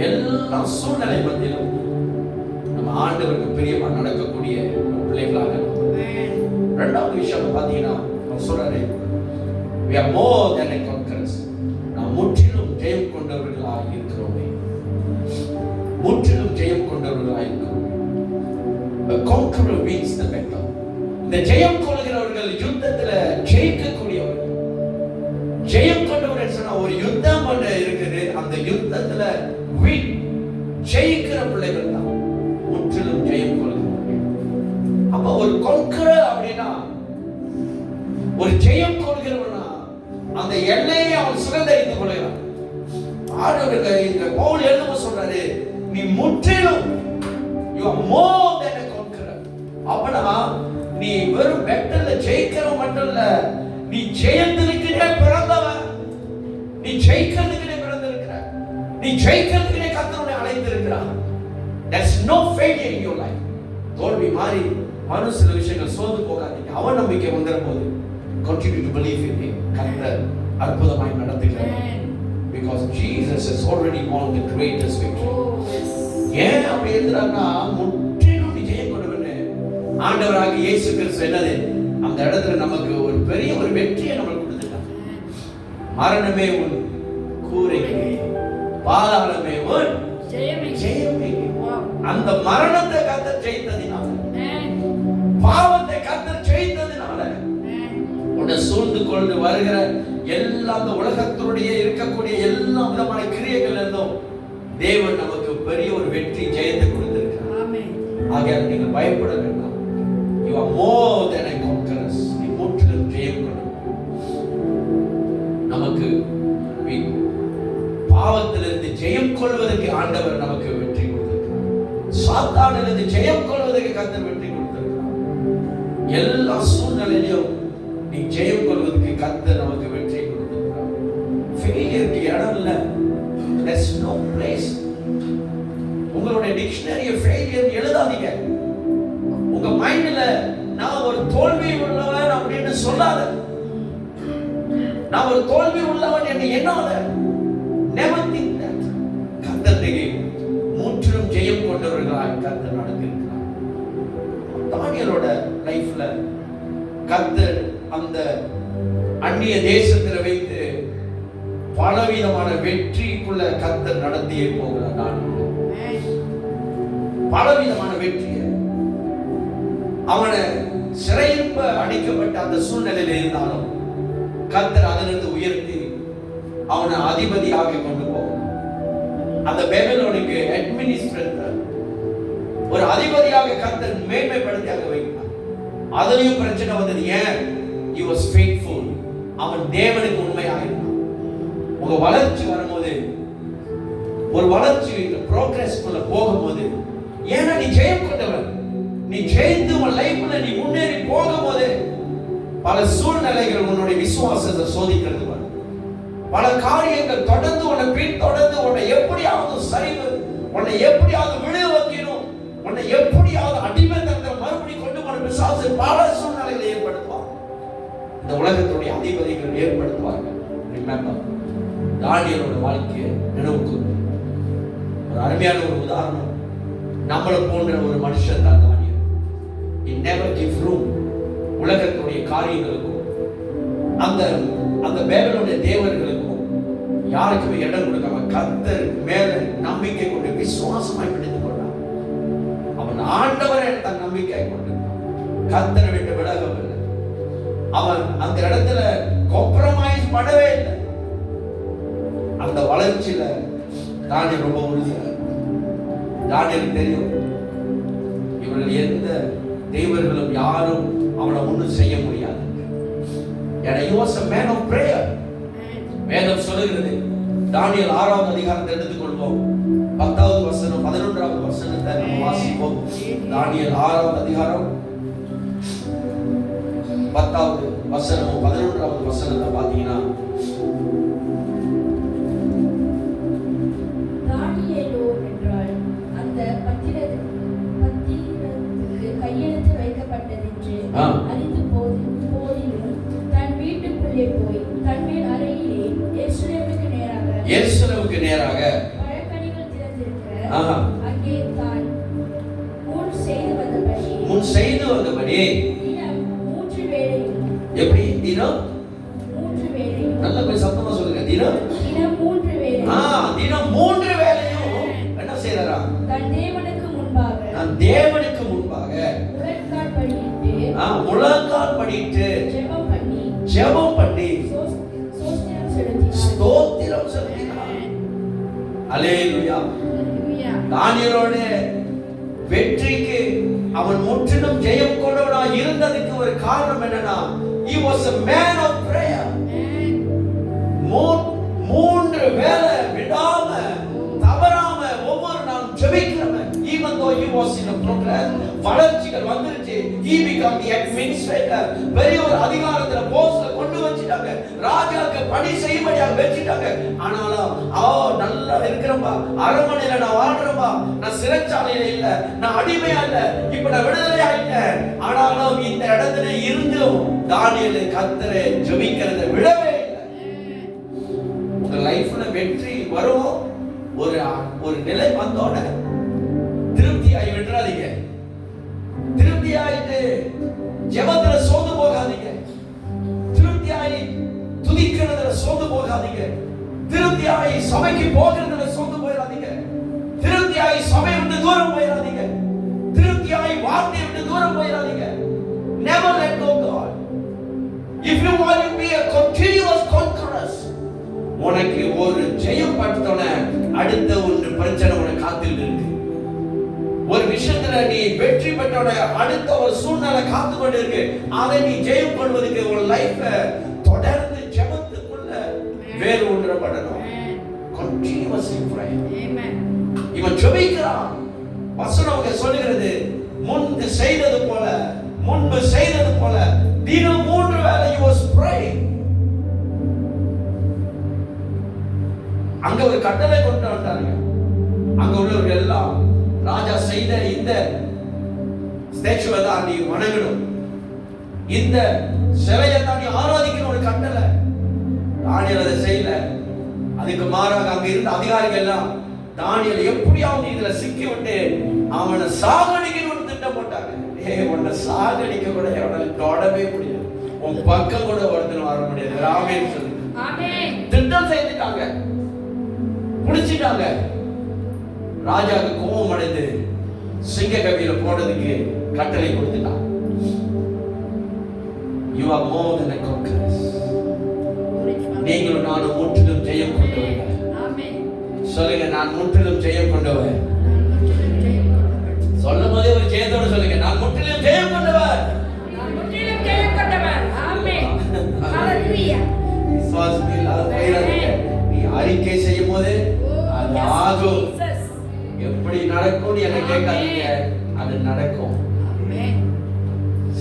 எல்லா சூழ்நிலை மத்தியிலும் நம்ம ஆண்டவருக்கு பிரியமா நடக்கக்கூடிய பிள்ளைகளாக. ரெண்டாவது விஷயம் பாத்தீங்கன்னா சொல்றாரு, we are more than a conquerors. நாம் முற்றிலும் ஜெயம் கொண்டவர்களாக இருக்கிறோமே, முற்றிலும் ஜெயம் கொண்டவர்களாக இருக்கிறோம். A conqueror wins the battle. இந்த ஜெயம் கொள்கிறவர்கள் யுத்தத்துல ஜெயிக்கக்கூடியவர்கள். ஜெயம் கொண்டவர்கள் சொன்னா ஒரு யுத்தம் ஒன்று இருக்குது, அந்த யுத்தத்துல ஜெயிக்கிற பிள்ளைகள் தான் முற்றிலும் ஜெயம் கொள்கிறவர்கள். அப்ப ஒரு conqueror அப்படின்னா, ஒரு ஜெயம் கொள்கிறவனா அந்த எல்லையை அவன் சுதந்திரித்துக் கொள்கிறான். ஆண்டவருக்கு இந்த பவுல் எழுதும் சொல்றாரு, நீ முற்றிலும் you are more than a conqueror. அப்பனா நீ வெறும் பேட்டல்ல ஜெயிக்கிற மட்டும் இல்ல, நீ ஜெயத்திற்குனே பிறந்தவன். நீ ஜெயிக்கிறதுக்குனே பிறந்திருக்கிற, நீ ஜெயிக்கிறதுக்குனே கர்த்தர் உன்னை அழைத்திருக்கிறார். There's no failure in your life. தோல்வி மாறி மனு சில விஷயங்கள் சோர்ந்து போகாதீங்க. அவன் நம்பிக்கை வந்துற போது continue to believe in him. கர்த்தர் அற்புதமாய் நடத்துகிறார். Because Jesus has already won the greatest victory. ஏன் அப்படி எழுதுறாங்கன்னா முற்றிலும் நீ ஜெயம் கொண்டவனே ஆண்டவராக இயேசு கிறிஸ்து என்னது அந்த இடத்துல நமக்கு ஒரு பெரிய ஒரு வெற்றியை நமக்கு கொடுத்துட்டாங்க. மரணமே உன் கூரைக்கு, பாதாளமே உன் ஜெயமே. அந்த மரணத்தை கர்த்தர் ஜெயித்ததினால, பாவத்தை கர்த்தர் ஜெயித்ததினால, உன்னை சூழ்ந்து கொண்டு வருகிற எல்லா அந்த உலகத்தினுடைய இருக்கக்கூடிய எல்லா விதமான கிரியைகள் இருந்தும் தேவன் நமக்கு பெரிய ஒரு வெற்றி ஜெயத்தை கொடுத்திருக்கிறார். ஆகையால் நீங்கள் பயப்பட வேண்டாம். You are more than a conqueror. நீ முற்றிலும் ஜெயம் கொண்டவன். நமக்கு பாவத்திலிருந்து ஜெயம் கொள்வதற்கு ஆண்டவர் நமக்கு வெற்றி கொடுத்திருக்கிறார். சாத்தானிலிருந்து ஜெயம் கொள்வதற்கு கர்த்தர் வெற்றி கொடுத்திருக்கிறார். எல்லா சூழ்நிலையிலும் நீ ஜெயம் கொள்வதற்கு கர்த்தர் நமக்கு வெற்றி கொடுத்திருக்கிறார். ஃபெயிலியருக்கு இடம் இல்லை. There's no place. உங்களுடைய டிக்ஷனரிய ஃபெயிலியர் எழுதாதீங்க. உங்க மைண்ட்ல நான் ஒரு தோல்வி உள்ளவன் அப்படின்னு சொல்லாத. நான் ஒரு தோல்வி உள்ளவன் என்று எண்ணாத. Never think that. கர்த்தரை முற்றிலும் ஜெயம் கொண்டவர்களாய் கர்த்தர் நடத்தியிருக்கிறார். தானியேலோட லைஃப்ல கர்த்தர் அந்த அந்நிய தேசத்தில் வைத்து பலவிதமான வெற்றிக்குள்ள கர்த்தர் நடத்தியே போகிறார். நான் பலவிதமான வெற்றியை அவனை சிறையிருப்ப அடைக்கப்பட்ட அந்த சூழ்நிலையில் இருந்தாலும் கர்த்தர் அதிலிருந்து உயர்த்தி அவனை அதிபதியாக கொண்டு போகிறார். அந்த பேபிலோனுக்கு அட்மினிஸ்ட்ரேட்டர் ஒரு அதிபதியாக கர்த்தர் மேன்மைப்படுத்தி அங்க வைத்தார். அதுலயும் பிரச்சனை வந்தது. ஏன்? he was faithful. அவன் தேவனுக்கு உண்மையாக இருந்தான். உங்க வளர்ச்சி வரும்போது, ஒரு வளர்ச்சி ப்ரோக்ரஸ் குள்ள போகும்போது, ஏன்னா நீ ஜெயம் கொண்டவன், நீ ஜெயித்து உன் லைஃப்ல நீ முன்னேறி போகும்போது பல சூழ்நிலைகள் உன்னுடைய விசுவாசத்தை சோதிக்கிறது. பல காரியங்கள் தொடர்ந்து உன்னை பின்தொடர்ந்து உன்னை எப்படியாவது சரிவு, உன்னை எப்படியாவது விழ வைக்கணும், உன்னை எப்படியாவது அடிமைத்தனத்தை மறுபடி கொண்டு போன பிசாசு பல சூழ்நிலைகளை ஏற்படுத்துவார். இந்த உலகத்துடைய அதிபதிகள் ஏற்படுத்துவார்கள். ரிமெம்பர், தானியேலோட வாழ்க்கையை நினைவுக்கு ஒரு அருமையான ஒரு உதாரணம். நம்மளை போன்ற ஒரு மனுஷன் தான் தானியேல். He never give room உலகத்துடைய காரியங்களுக்கும் அந்த அந்த பேபிலோனிய தேவர்களுக்கும் யாருக்குமே இடம் கொடுக்காம கர்த்தர் மேல நம்பிக்கை கொண்டு விசுவாசமாய் பிடித்துக் கொண்டான். அவன் ஆண்டவரை தன் நம்பிக்கை கொண்டு கர்த்தரை விட்டு விலகவில்லை. அவன் அந்த இடத்துல காம்ப்ரமைஸ் பண்ணவே இல்லை. அந்த வளர்ச்சியில தானியேல் ரொம்ப உறுதியா. தானியேலுக்கு தெரியும் இவர்கள் எந்த தேவர்களும் யாரும் அவனை ஒன்றும் செய்ய முடியாது. He was a man of prayer. வேதம் சொல்லுகிறது, தானியேல் 6வது அதிகாரத்தை எடுத்துக்கொள்வோம். 10வது வசனம் 11வது வசனத்தை நம்ம வாசிப்போம். தானியேல் 6வது அதிகாரம் 10வது வசனம் 11வது வசனத்தை பார்த்தீங்கன்னா,
தானியேலோ என்றால் அந்த பத்திரத்துக்கு கையெழுத்து வைக்கப்பட்டதென்று அறிந்து போதிலும் தன் வீட்டுக்குள்ளே போய் தன்மேல் அறையிலே எருசலேமுக்கு நேராக பழக்கணிகள் திறந்திருக்க அங்கே தான் முன் செய்து வந்தபடி தினம் 3 வேளையும். எப்படி தினம் 3 வேளையும்? நல்ல போய் சத்தமா சொல்லுங்க. தினம் 3 வேளையும். தினம் 3 வேளையும் என்ன செய்யறாரா? தன் தேவனுக்கு முன்பாக முழங்கால் படியிட்டு ஜெபம் பண்ணி ஸ்தோத்திரம் செலுத்தினார். அல்லேலூயா. தானியேலோட வெற்றிக்கு அவன் முற்றிலும் ஜெயம் கொண்டவனாக இருந்ததுக்கு ஒரு காரணம் என்னன்னா, he was a man of prayer. 3 வேளை விடாம தவறாம ஒவ்வொரு நாளும் ஜெபிக்கிறவன். even though he was in a progress, வளர்ச்சிகள் வந்துருச்சு. he became the administrator. பெரிய ஒரு அதிகாரத்துல போஸ்ட்ல கொண்டு வச்சிட்டாங்க. ராஜாக்கு பணி செய்யும்படியாக வெச்சிட்டாங்க. ஆனாலும் நல்லா இருக்கிறப்பா, அரண்மனையில நான் வாழ்றப்பா, நான் சிறைச்சாலையில இல்ல, நான் அடிமையா இல்ல, இப்ப நான் விடுதலை ஆயிட்டேன். ஆனாலும் இந்த இடத்துல இருந்தும் தானியேல் கர்த்தரை ஜெபிக்கிறதை விடவே இல்லை. உங்க லைஃப்ல நிலை வந்தோட திருப்தியாகி விட்டுறாதீங்க. திருப்தியாயிட்டு ஜெபத்துல சோர்ந்து போகாதீங்க. திருப்தியாகி துதிக்கிறதுல சோர்ந்து போகாதீங்க. திருப்தியாகி சபைக்கு போகிறதுல சோர்ந்து போயிடாதீங்க. திருப்தியாகி சபை விட்டு தூரம் போயிடாதீங்க. திருப்தியாகி வார்த்தை விட்டு தூரம் போயிடாதீங்க. Never let go God. If you want to be a continuous conqueror, உனக்கு ஒரு ஜெயம் பட்டோன அடுத்த ஒரு பிரச்சனை உனக்கு காத்துட்டு இருக்கு. ஒரு விஷயத்துல நீ வெற்றி பெற்றோட அடுத்த ஒரு சூழ்நிலை காத்து கொண்டு இருக்கு. அதை நீ ஜெயம் கொள்வதற்கு உன் லைஃப்ல தொடர்ந்து ஜெபத்துக்குள்ள வேறு ஒன்றப்படணும். Continuously pray. Amen. இவன் ஜெபிக்கிறான். வசனம் சொல்லுகிறது, முன்பு செய்தது போல தினம் 3 வேளை he was praying. அங்க ஒரு கட்டளை கொண்டு வந்தாங்க. அங்க உள்ளவர்கள் எல்லாம் ராஜா செய்த இந்த ஸ்டாச்சுவை தான் நீ வணங்கணும், இந்த சிலையை தான் நீ ஆராதிக்கணும் ஒரு கட்டளை. தானியேல் அதை செய்யல. அதுக்கு மாறாக அங்க இருந்த அதிகாரிகள் எல்லாம் தானியேல் எப்படியாவது இதுல சிக்கி விட்டு அவனை சாகடிக்கணும்னு திட்டம் போட்டாங்க. உன்னை சாகடிக்க கூட எவனால தொடவே முடியாது. உன் பக்கம் கூட ஒருத்தர் வர முடியாது. ஆமென் சொல்லு. ஆமென். திட்டம் செய்துட்டாங்க, புடிச்சிட்டாங்க. ராஜாவுக்கு கோபம் அடைந்து சிங்க கவியில போடுறதுக்கு கட்டளை கொடுத்துட்டான். You are more than a conqueror. நீங்களும் நானும் முற்றிலும் ஜெயம் கொண்டவர்கள். ஆமென். சொல்லுங்க, நான் முற்றிலும் ஜெயம் கொண்டவர். சொல்லும் போதே ஒரு ஜெயத்தோட சொல்லுங்க, நான் முற்றிலும் ஜெயம் கொண்டவர். நான் முற்றிலும் ஜெயம் கொண்டவர். ஆமென். ஹalleluya. விசுவாசத்தில் ஆயிராதீங்க. நீ அறிக்கை செய்யும் போது அது ஆகும். எப்படி நடக்கும் என்ன கேட்காதீங்க, அது நடக்கும். ஆமென்.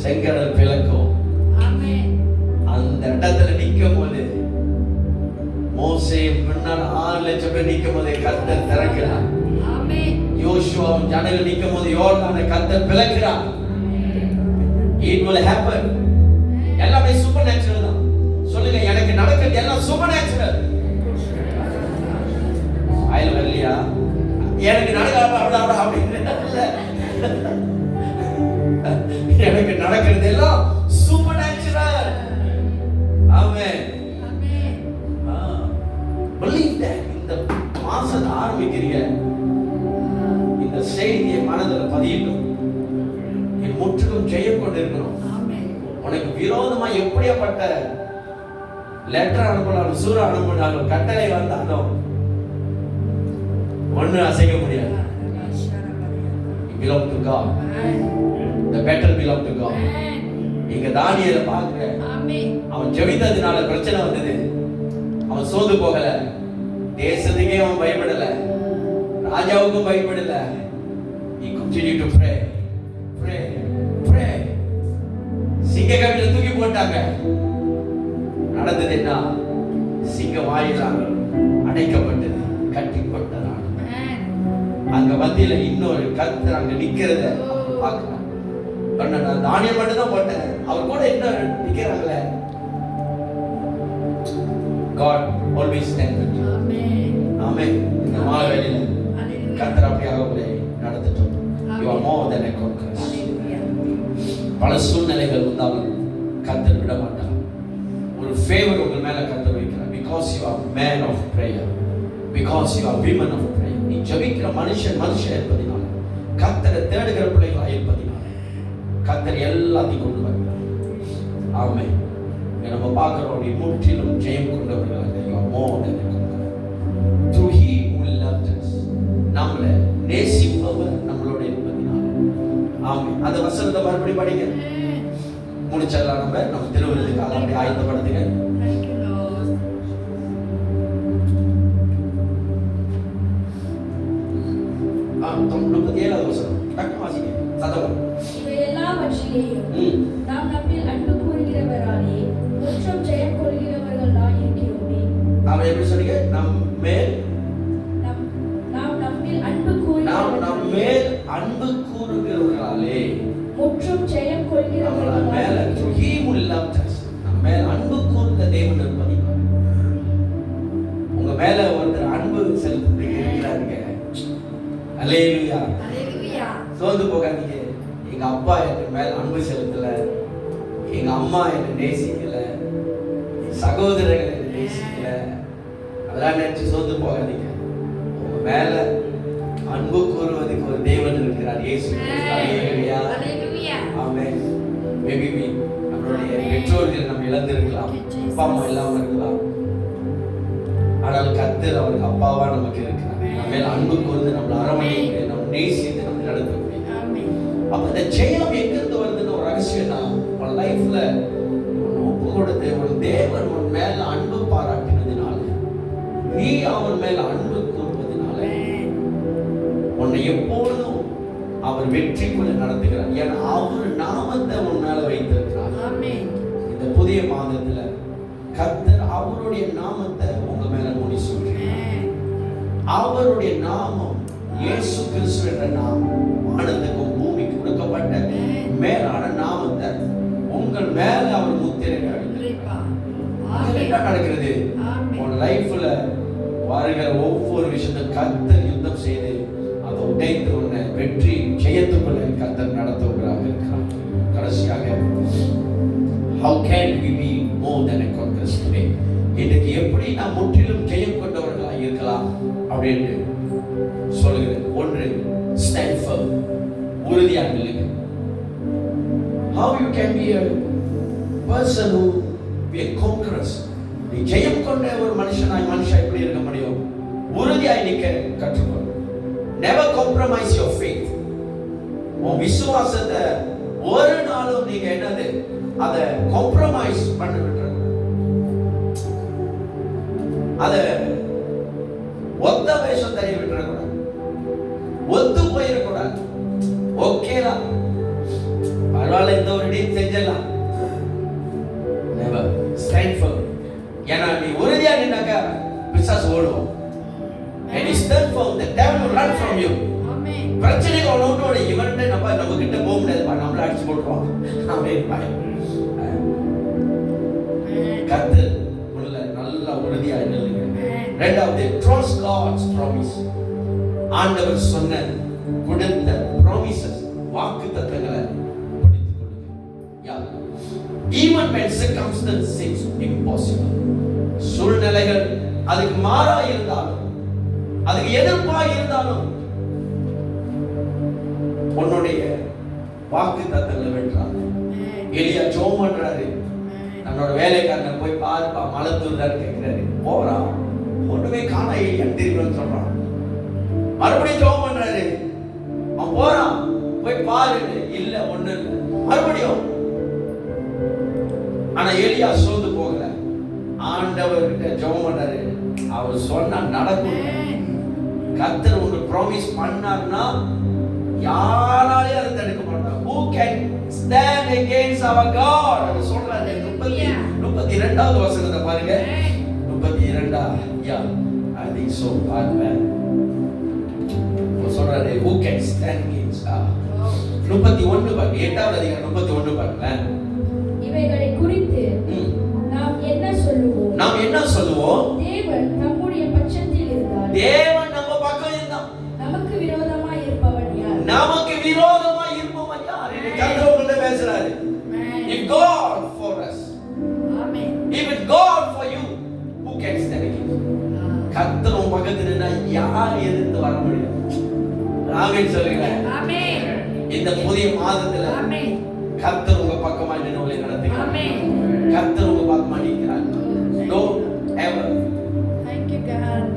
செங்கடல் பிளக்கும். ஆமென். அந்த இடத்துல நிக்கும் போது மோசே முன்னால் 6 லட்சம் பேர் நிக்கும் போது கர்த்தர் திறக்கிறார். ஆமென். யோசுவா ஜனங்கள் நிக்கும் போது யோர்தானை கர்த்தர் பிளக்கிறார். It will happen. எல்லாமே சூப்பர் நேச்சுரல் தான். சொல்லுங்க, எனக்கு நடக்கிறது எல்லாம் சூப்பர் நேச்சுரல். ஆயில வரலையா? எனக்கு நடக்காம அப்படின்னு எனக்கு நடக்கிறது எல்லாம் super natural. Amen. Believe that. இந்த மாசத்தை ஆரம்பிக்கிறீங்க, இந்த செய்தியை மனதில் பதியட்டும். நீ முற்றிலும் ஜெயம் கொண்டிருக்கணும். உனக்கு விரோதமா எப்படியாப்பட்ட லெட்டர் அனுப்பினாலும் சூற அனுப்பினாலும் கட்டளை வந்தாலும் ஒண்ணு அசைக்க முடியாது. You belong to God. The battle belong to God. இங்க தானியேலை பார்க்கிற, அவன் ஜெபித்ததுனால பிரச்சனை வந்தது. அவன் சோர்ந்து போகல. தேசத்துக்கே அவன் பயப்படல, ராஜாவுக்கும் பயப்படல. He continued to pray. சிங்க கவியில தூக்கி போட்டாங்க. நடந்தது என்ன? சிங்க வாயிலாக அடைக்கப்பட்டது, கட்டி போட்டது. அங்க மத்தியில இன்னொரு கர்த்தர் அங்க நிக்கிறத பார்க்கிறான். நான் தானியேல் மட்டும் தான் போட்டேன், அவர் கூட என்ன நிக்கிறாங்களே. God always stand with you. Amen. இந்த மாலையில கர்த்தர் அப்படியாக உங்களை நடத்தட்டும். You are more than a conqueror. பல சூழ்நிலைகள் வந்தாலும் கர்த்தர் விட மாட்டார். ஒரு ஃபேவர் உங்கள் மேல கர்த்தர் வைக்கிறார். Because you are man of prayer. Because you are women of prayer. நீ ஜெபிக்கிற மனுஷன் என்பதினால, கர்த்தரை தேடுகிற பிள்ளைகளாக இருப்பதினால கர்த்தர் எல்லாத்தையும் கொண்டு வருகிறார். ஆமென். நம்ம பார்க்கிறோம், நீ முற்றிலும் ஜெயம் கொண்டவர்களாக through he who loved us. நம்மளை நேசிப்பவர் நம்மளோட இருப்பதினால. ஆமென். அந்த வசனத்தை மறுபடியும் படிங்க. முடிச்சலாம். நம்ம திருவிழத்துக்கு அப்படி ஆயத்தப்படுத்துங்க.
நாம் நம்மில் அன்பு கூறுகிறவராலே முற்றும் ஜெயம் கொள்கிறவர்களாய் இருக்கிறோமே.
அவன் எப்படி சொன்னீங்க? நாம்
நம்மில்
அன்பு கூறுகிறவர்களாலே
முற்றும் ஜெயம் கொள்கிறவர்களாய்
he who loved us. நம்ம மேல அன்பு கூர்ந்த தேவன் இருப்பதினால. உங்க மேல ஒருத்தர் அன்பு செலுத்திட்டு இருக்கிறாருங்க,
அல்லேலூயா.
Hallelujah.
சோர்ந்து போகாதீங்க. எங்க அப்பா என் மேல அன்பு செலுத்தல, எங்க அம்மா என்னை நேசிக்கல, என் சகோதரர்கள் என்னை நேசிக்கல, அதெல்லாம் நினைச்சு சோர்ந்து போகாதீங்க. உங்க மேல அன்பு கூறுவதற்கு ஒரு தேவன் இருக்கிறார், இயேசு கிறிஸ்து. அல்லேலூயா.
Hallelujah.
ஆமென். மேபி நம்மளுடைய பெற்றோர்கள் நம்ம இழந்திருக்கலாம், அப்பா அம்மா இல்லாம இருக்கலாம். ஆனால் கர்த்தர் அவருக்கு அப்பாவா நமக்கு இருக்கிறார். நம்ம மேல அன்பு கூர்ந்து நம்மளை அரவணைத்து நம்ம நேசித்து நம்ம நடத்தக்கூடிய.
Amen.
அப்ப இந்த ஜெயம் எங்கிருந்து வருதுன்னு ஒரு ரகசியம்னா, உன் லைஃப்ல ஒப்பு கொடுத்து ஒரு தேவன் உன் மேல அன்பு பாராட்டினதுனால, நீ அவன் மேல அன்பு கூறுவதனால உன்னை எப்பொழுதும் அவர் வெற்றிக்குள்ள நடத்துகிறார். ஏன்னா அவர் நாமத்தை உன் மேல வைத்திருக்கிறார்.
Amen.
இந்த புதிய மாதத்துல கர்த்தர் அவருடைய நாமத்தை உங்க மேல மூடி சொல்றார். அவருடைய நாமம் இயேசு கிறிஸ்து என்ற நாமம், வானத்துக்கும் பூமிக்கு கொடுக்கப்பட்ட மேலான நாமத்தை உங்கள் மேல அவர் முத்திரை அடிக்கிறார். என்ன நடக்கிறது? உன் லைஃப்ல வருகிற ஒவ்வொரு விஷயத்தையும் கர்த்தர் யுத்தம் செய்து அதை உடைத்து உன்னை வெற்றி ஜெயத்துக்குள்ள கர்த்தர் நடத்துகிறார் இருக்கிறார். கடைசியாக how can we be more than a conquerors today? இன்றைக்கு எப்படி நாம் முற்றிலும் ஜெயம் கொண்டவர்களாக இருக்கலாம் அப்படின்னு சொல்லுகிறேன். ஒன்று, stand firm, உறுதியாக நில்லுங்க. How you can be a person who be a conquerors? நீ ஜெயம் கொண்ட ஒரு மனுஷன் எப்படி இருக்க முடியும்? உறுதியாய் நிற்க கற்றுக்கொள். Never compromise your faith. உன் விசுவாசத்தை ஒரு நாளும் நீங்க என்னது அதை காம்ப்ரமைஸ் பண்ண விட்டுறக்கூடாது. அதை ஒத்த வேஷம் தெரிய விட்டுறக்கூடாது. ஒத்து போயிடக்கூடாது. ஓகேலாம் பரவாயில்ல, இந்த ஒரு டீம் செஞ்சிடலாம். Never stand firm. ஏன்னா நீ உறுதியா நின்னாக்கா பிசாசு ஓடுவோம். and you stand firm, the devil will run from you.
Amen.
பிரச்சனைக்கு ஒன்னோட இவன்ட்ட நம்ம கிட்ட போக முடியாதுப்பா, நம்மள அடிச்சு போட்டுருவான் அப்படின்னு பயம். கர்த்தர் உள்ள நல்ல உறுதியா நில்லுங்க. இரண்டாவது, trust God's promise. ஆண்டவர் சொன்ன கொடுத்த promises, வாக்குத்தத்தங்களை பிடித்துக் கொள்ளுங்க. even when circumstances seems impossible, சூழ்நிலைகள் அதுக்கு மாறா இருந்தாலும், அதுக்கு எதிர்ப்பா இருந்தாலும், உன்னுடைய வாக்குத்தத்தங்களை வென்றார். எலியா ஜெபம் பண்றாரு. தன்னோட வேலைக்காரனை போய் பாருப்பா, மழை தூர்தான்னு கேட்கிறாரு. போறான், ஒண்ணுமே காண எலியான்னு திரும்பி சொல்றான். மறுபடியும் ஜெபம் பண்றாரு. அவன் போறான், போய் பாரு, இல்ல ஒண்ணு இல்ல. மறுபடியும். ஆனா எலியா சோர்ந்து போகல. ஆண்டவர்கிட்ட ஜெபம் பண்றாரு. அவர் சொன்னா நடக்கும். கர்த்தர் ஒரு ப்ராமிஸ் பண்ணார்னா யாராலையும் அதை தடுக்க மாட்டாங்க. Who can stand against our God? அது சொல்றாரு. 32வது வசனத்தை பாருங்க. 32 யா I think so பாருங்க. சொல்றாரு who can stand against God. 31 பாருங்க. 8வது அதிகாரம் 31 பாருங்க.
இவைகளை குறித்து நாம் என்ன சொல்லுவோம்? தேவன் நம்முடைய பட்சத்தில் இருந்தார்.
தேவன் நம்ம பக்கம் இருந்தார்.
நமக்கு விரோதமாய் இருப்பவன் யார்?
நமக்கு விரோதமாய் இருப்பவன் யார்? இது கர்த்தர் உங்கள்ட்ட பேசுறாரு. If God for us,
Amen.
if it God for you, who can stand against? கர்த்தர் உங்க பக்கத்துல இருந்தா யார் எதிர்த்து வர முடியும்? ஆமென் சொல்லுங்க.
Amen.
இந்த புதிய மாதத்துல
Amen.
கர்த்தர் உங்க பக்கமா நின்னு உங்களை நடத்துகிறார்.
Amen.
கர்த்தர் உங்க பக்கமா நிற்கிறார்.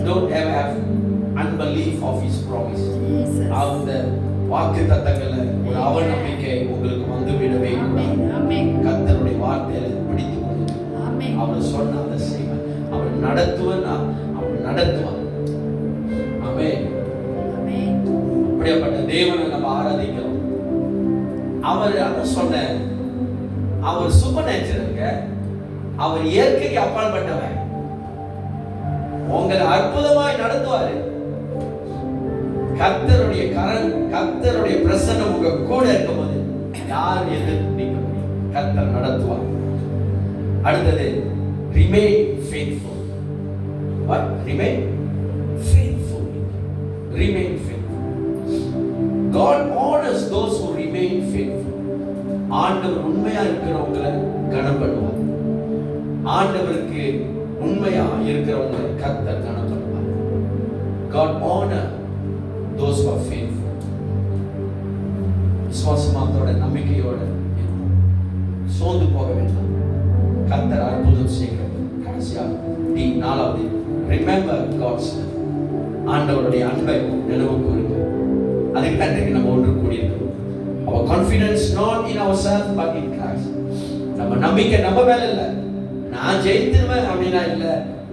Don't ever have unbelief of his promise. அந்த வாக்குத்தத்தங்களை ஒரு அவநம்பிக்கை உங்களுக்கு வந்து விடவே கூடாது. கர்த்தருடைய வார்த்தையை பிடித்துக் கொள்ளுங்கள். அவர் சொன்ன அதை செய்வார். அவர் நடத்துவார். ஆமென். அப்படிப்பட்ட தேவனை நம்ம ஆராதிக்கிறோம். அவர் அதை சொன்ன, அவர் சூப்பர் நேச்சருங்க. அவர் இயற்கைக்கு அப்பாற்பட்டவர். உங்களை அற்புதமாய் நடத்துவாரு. கர்த்தருடைய கர்த்தருடைய பிரசன்னம் உங்க கூட இருக்கும்போது யார் எதிர்த்து நிற்க முடியும்? கர்த்தர் நடத்துவார். அடுத்தது remain faithful. What? Remain faithful.
God honors those who remain faithful. ஆண்டவர் உண்மையா இருக்கிறவங்களை கனம் பண்ணுவார். ஆண்டவருக்கு உண்மையா இருக்கிறவங்களை கர்த்தர் கனம் பண்ணுவார். God honor those who are faithful. விசுவாசத்தோட நம்பிக்கையோட சோர்ந்து போக வேண்டாம். கர்த்தர் அற்புதம் செய்கிறார். கடைசியா நாலாவது, ரிமெம்பர் காட்ஸ் லவ். ஆண்டவருடைய அன்பை நினைவு கூறுங்க. அதுக்கு தான் நம்ம ஒன்று கூடியிருக்கிறோம். Our confidence not in ourselves but in Christ. நம்ம நம்பிக்கை நம்ம மேல இல்ல, நான் ஜெயித்துவேன் அப்படின்னா இல்ல,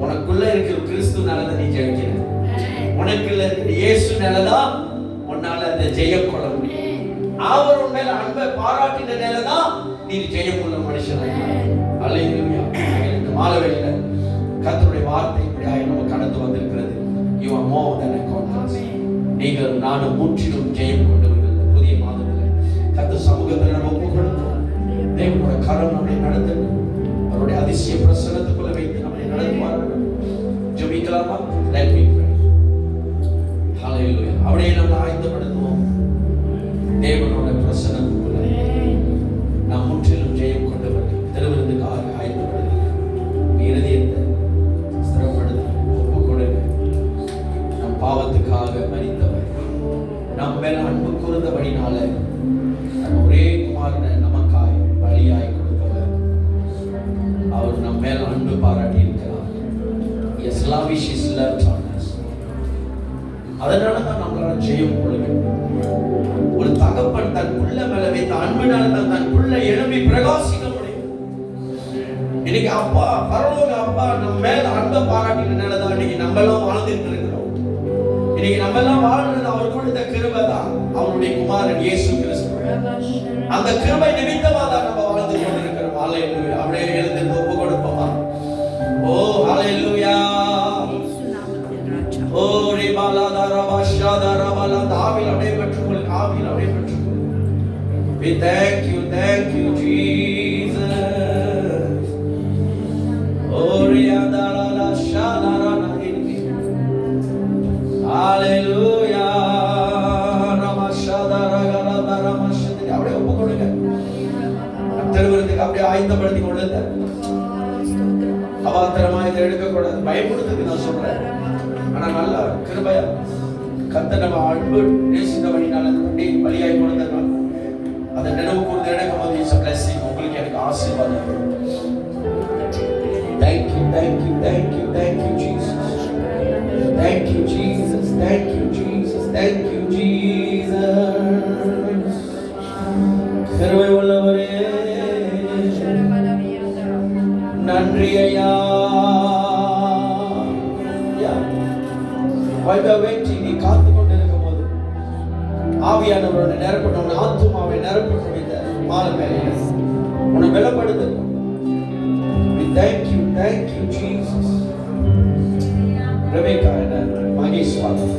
உனக்குள்ள இருக்கிற கிறிஸ்துனால தான் நீ ஜெயிக்கிற. உனக்குள்ள இருக்கிற இயேசுனாலதான் உன்னால அந்த ஜெயம் கொள்ள முடியும். அவர் உன் மேல அன்பை பாராட்டினால தான் நீ ஜெயமுள்ள மனுஷனாக. அல்லேலூயா. இந்த மாலைவேளையில கர்த்தருடைய வார்த்தை இப்படியாக நம்ம கடந்து வந்திருக்கிறது. You are more than a conqueror. நீங்கள் நானும் முற்றிலும் ஜெயம் கொண்டவர்கள். இந்த புதிய மாதத்தில் கர்த்தர் சமூகத்தில் நம்ம ஒப்பு கொடுப்போம். தேவனுடைய கரம் நம்மை நடத்தட்டும். அவருடைய அதிசய பிரசன்னத்துக்குள்ள வைத்து நம்மை நடத்துவார்கள். ஜெபிக்கலாமா? Let me pray. Hallelujah. அப்படியே நம்ம ஆயத்தப்படுத்துவோம். தேவனுடைய பிரசன்னத்துக்குள்ள நாம் முற்றிலும் ஜெயம் கொண்டவர்கள். திருவிருந்துக்காக ஆயத்தப்படுகிறோம். இருதயத்தை ஸ்திரப்படுத்த ஒப்பு கொடுங்க. நம் பாவத்துக்காக மரித்தவர், நம் மேல அன்பு கூர்ந்தபடினால நம் ஒரே குமாரனை நமக்காய் பலியாய் கொடுத்தவர். அவர் நம் மேல அன்பு பாராட்டி இருக்கிறார். Yes, lavish his love on us. அதனால தான் நம்மளால ஜெயம் கொள்ள வேண்டும். ஒரு தகப்பன் தன் புள்ள மேல வைத்த அன்பினால தான் தன் புள்ள எழும்பி பிரகாசிக்க முடியும். இன்னைக்கு அப்பா, பரலோக அப்பா நம்ம மேல அன்பை பாராட்டினால தான் இன்னைக்கு நம்ம எல்லாம் வாழ்ந்துட்டு இருக்கிறோம். இன்னைக்கு நம்ம எல்லாம் வாழ்றது அவர் கொடுத்த கிருபை தான், அவருடைய குமாரன் இயேசு கிறிஸ்து. அந்த கிருபை நிமித்தமா தான் நம்ம வாழ்ந்து கொண்டிருக்கிறோம். ஹalleluya. அப்படியே எழுந்து ஒப்பு கொடுப்போமா? ஓ ஹalleluya. ஓ ரிபாலாதாரபா ஷாதாரபாலா. ஆவியில் அப்படியே பெற்றுக்கொள், ஆவியில் அப்படியே பெற்றுக்கொள். We thank you Jesus. Oh riadala shadarana inni. Hallelujah. Ramashadara ramashadri. அப்படியே ஒப்பு கொடுங்க. திருவிருந்துக்கு அப்படியே ஆயத்தப்படுத்தி கொள்ளுங்க. அவாந்தரமா இதை எடுக்கக்கூடாது. பயப்படுத்துக்கு நான் சொல்றேன். ஆனா நல்லா கிருபையா கர்த்தர் நம்ம அன்பு நேசித்தபடினால அப்படியே பலியாய் கொடுத்தனால அதை நினைவு கூர்ந்து எடுக்கும் போது இட்ஸ் a blessing. உங்களுக்கு எனக்கு ஆசீர்வாதம். Thank you, thank you, thank you, thank you Jesus. Thank you Jesus, thank you Jesus, thank you Jesus. கிருபை உள்ளவரே நன்றி ஐயா. நீ காத்து கொண்டு இருக்கும் போது ஆவியானவரோட நிரப்பட்டும், உன் ஆத்துமாவை நிரப்பட்டும். இந்த மாலை வேளையில உன்னை பலப்படுத்தட்டும். Thank you Jesus. ரெபேக்கா என்ன மகேஸ்வரன்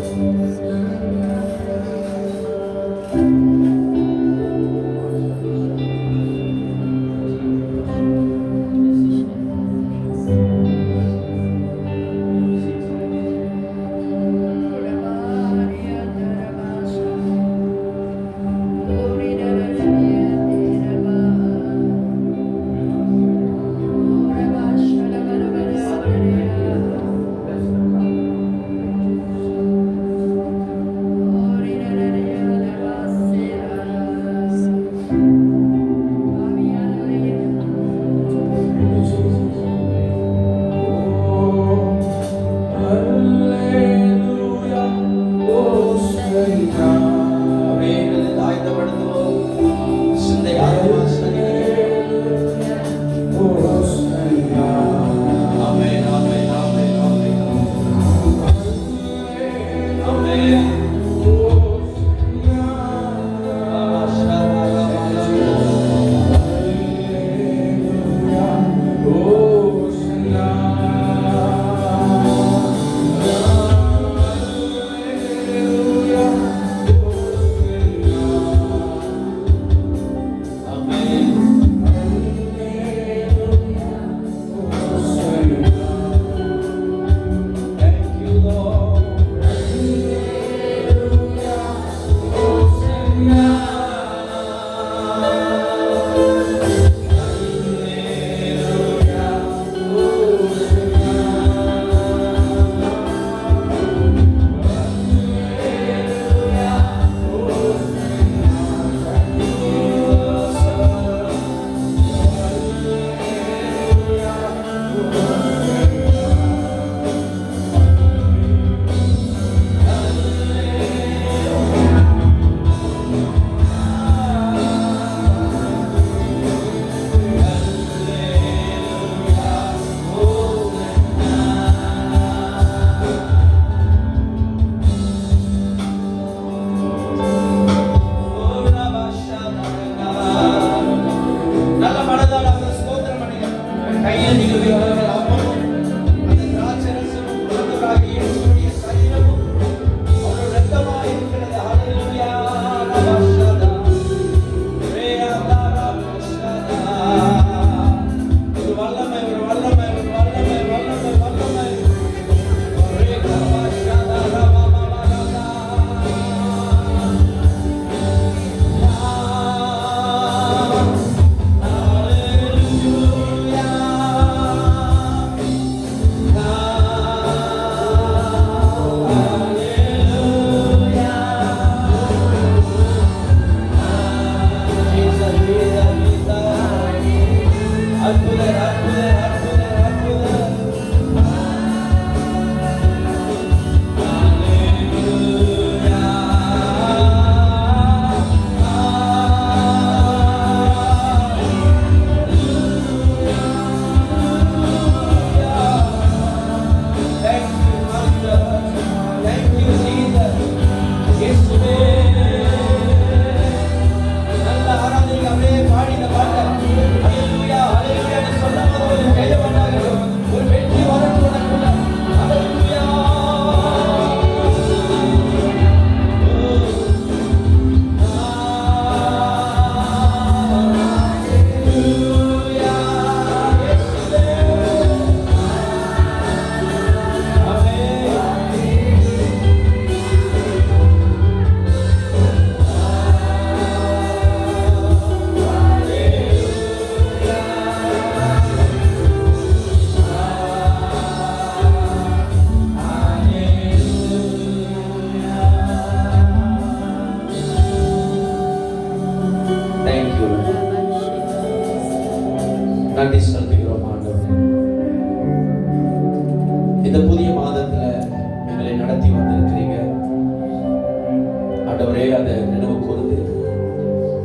ஆண்டவரே அதை நினைவு கூர்ந்து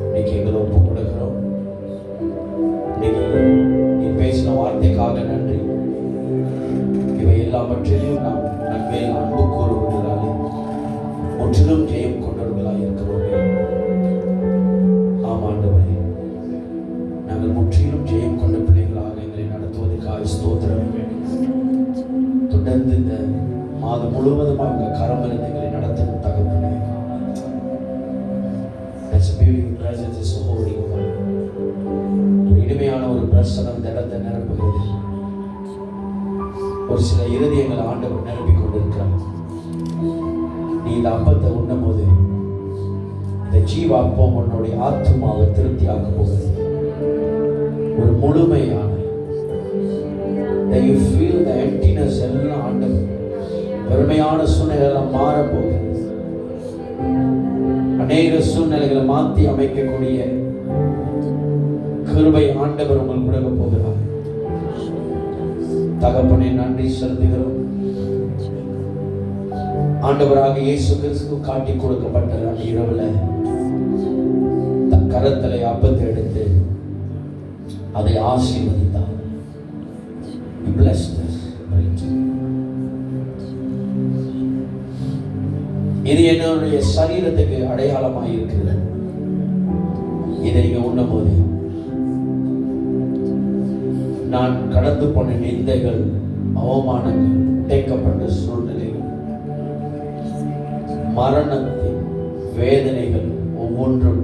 இன்னைக்கு எங்களை ஒப்பு கொடுக்கிறோம். இன்னைக்கு நீ பேசின வார்த்தைக்காக நன்றி. இவை எல்லாவற்றிலையும் நாம் நன்மையில் அன்பு கூறுவதாலே முற்றிலும் ஜெயம் கொண்டவர்களாக இருக்கிறோமே. ஆம் ஆண்டவரே, நாங்கள் முற்றிலும் ஜெயம் கொண்ட பிள்ளைகளாக எங்களை நடத்துவதற்காக ஸ்தோத்திரம். தொடர்ந்து இந்த மாதம் முழுவதுமாக உங்கள் கரமிருந்து எங்களை நடத்தும் தகப்பனே. ஒரு இனிமையான ஒரு பிரசனம் இந்த இடத்தை நிரப்புகிறது. ஒரு சில இருதயங்களை ஆண்டவர் நிரப்பிக் கொண்டிருக்கிறார். நீ இந்த அப்பத்தை உண்ணும் போது இந்த ஜீவ அப்பம் உன்னுடைய ஆத்மாவை திருப்தியாக்க போகிறது. ஒரு முழுமையான you feel the emptiness எல்லாம் ஆண்டவர் பெருமையான சூழ்நிலைகள் மாற போகிறது. அநேக சூழ்நிலைகளை மாற்றி அமைக்கக்கூடிய கிருபை ஆண்டவர் உங்களுக்கு கொடுக்க போகிறார். தகப்பனே நன்றி செலுத்துகிறோம். ஆண்டவராக இயேசு கிறிஸ்து காட்டி கொடுக்கப்பட்ட அந்த இரவுல தன் கரத்திலே அப்பத்தை எடுத்து அதை ஆசீர்வதித்தார். He blessed us. இது என்னுடைய சரீரத்துக்கு அடையாளமாக இருக்கிறது. இதை நீங்க உண்ணும் போது நான் கடந்து போன நிந்தைகள், அவமானங்கள், தேக்கப்பட்ட சூழ்நிலைகள், மரணத்தின் வேதனைகள் ஒவ்வொன்றும்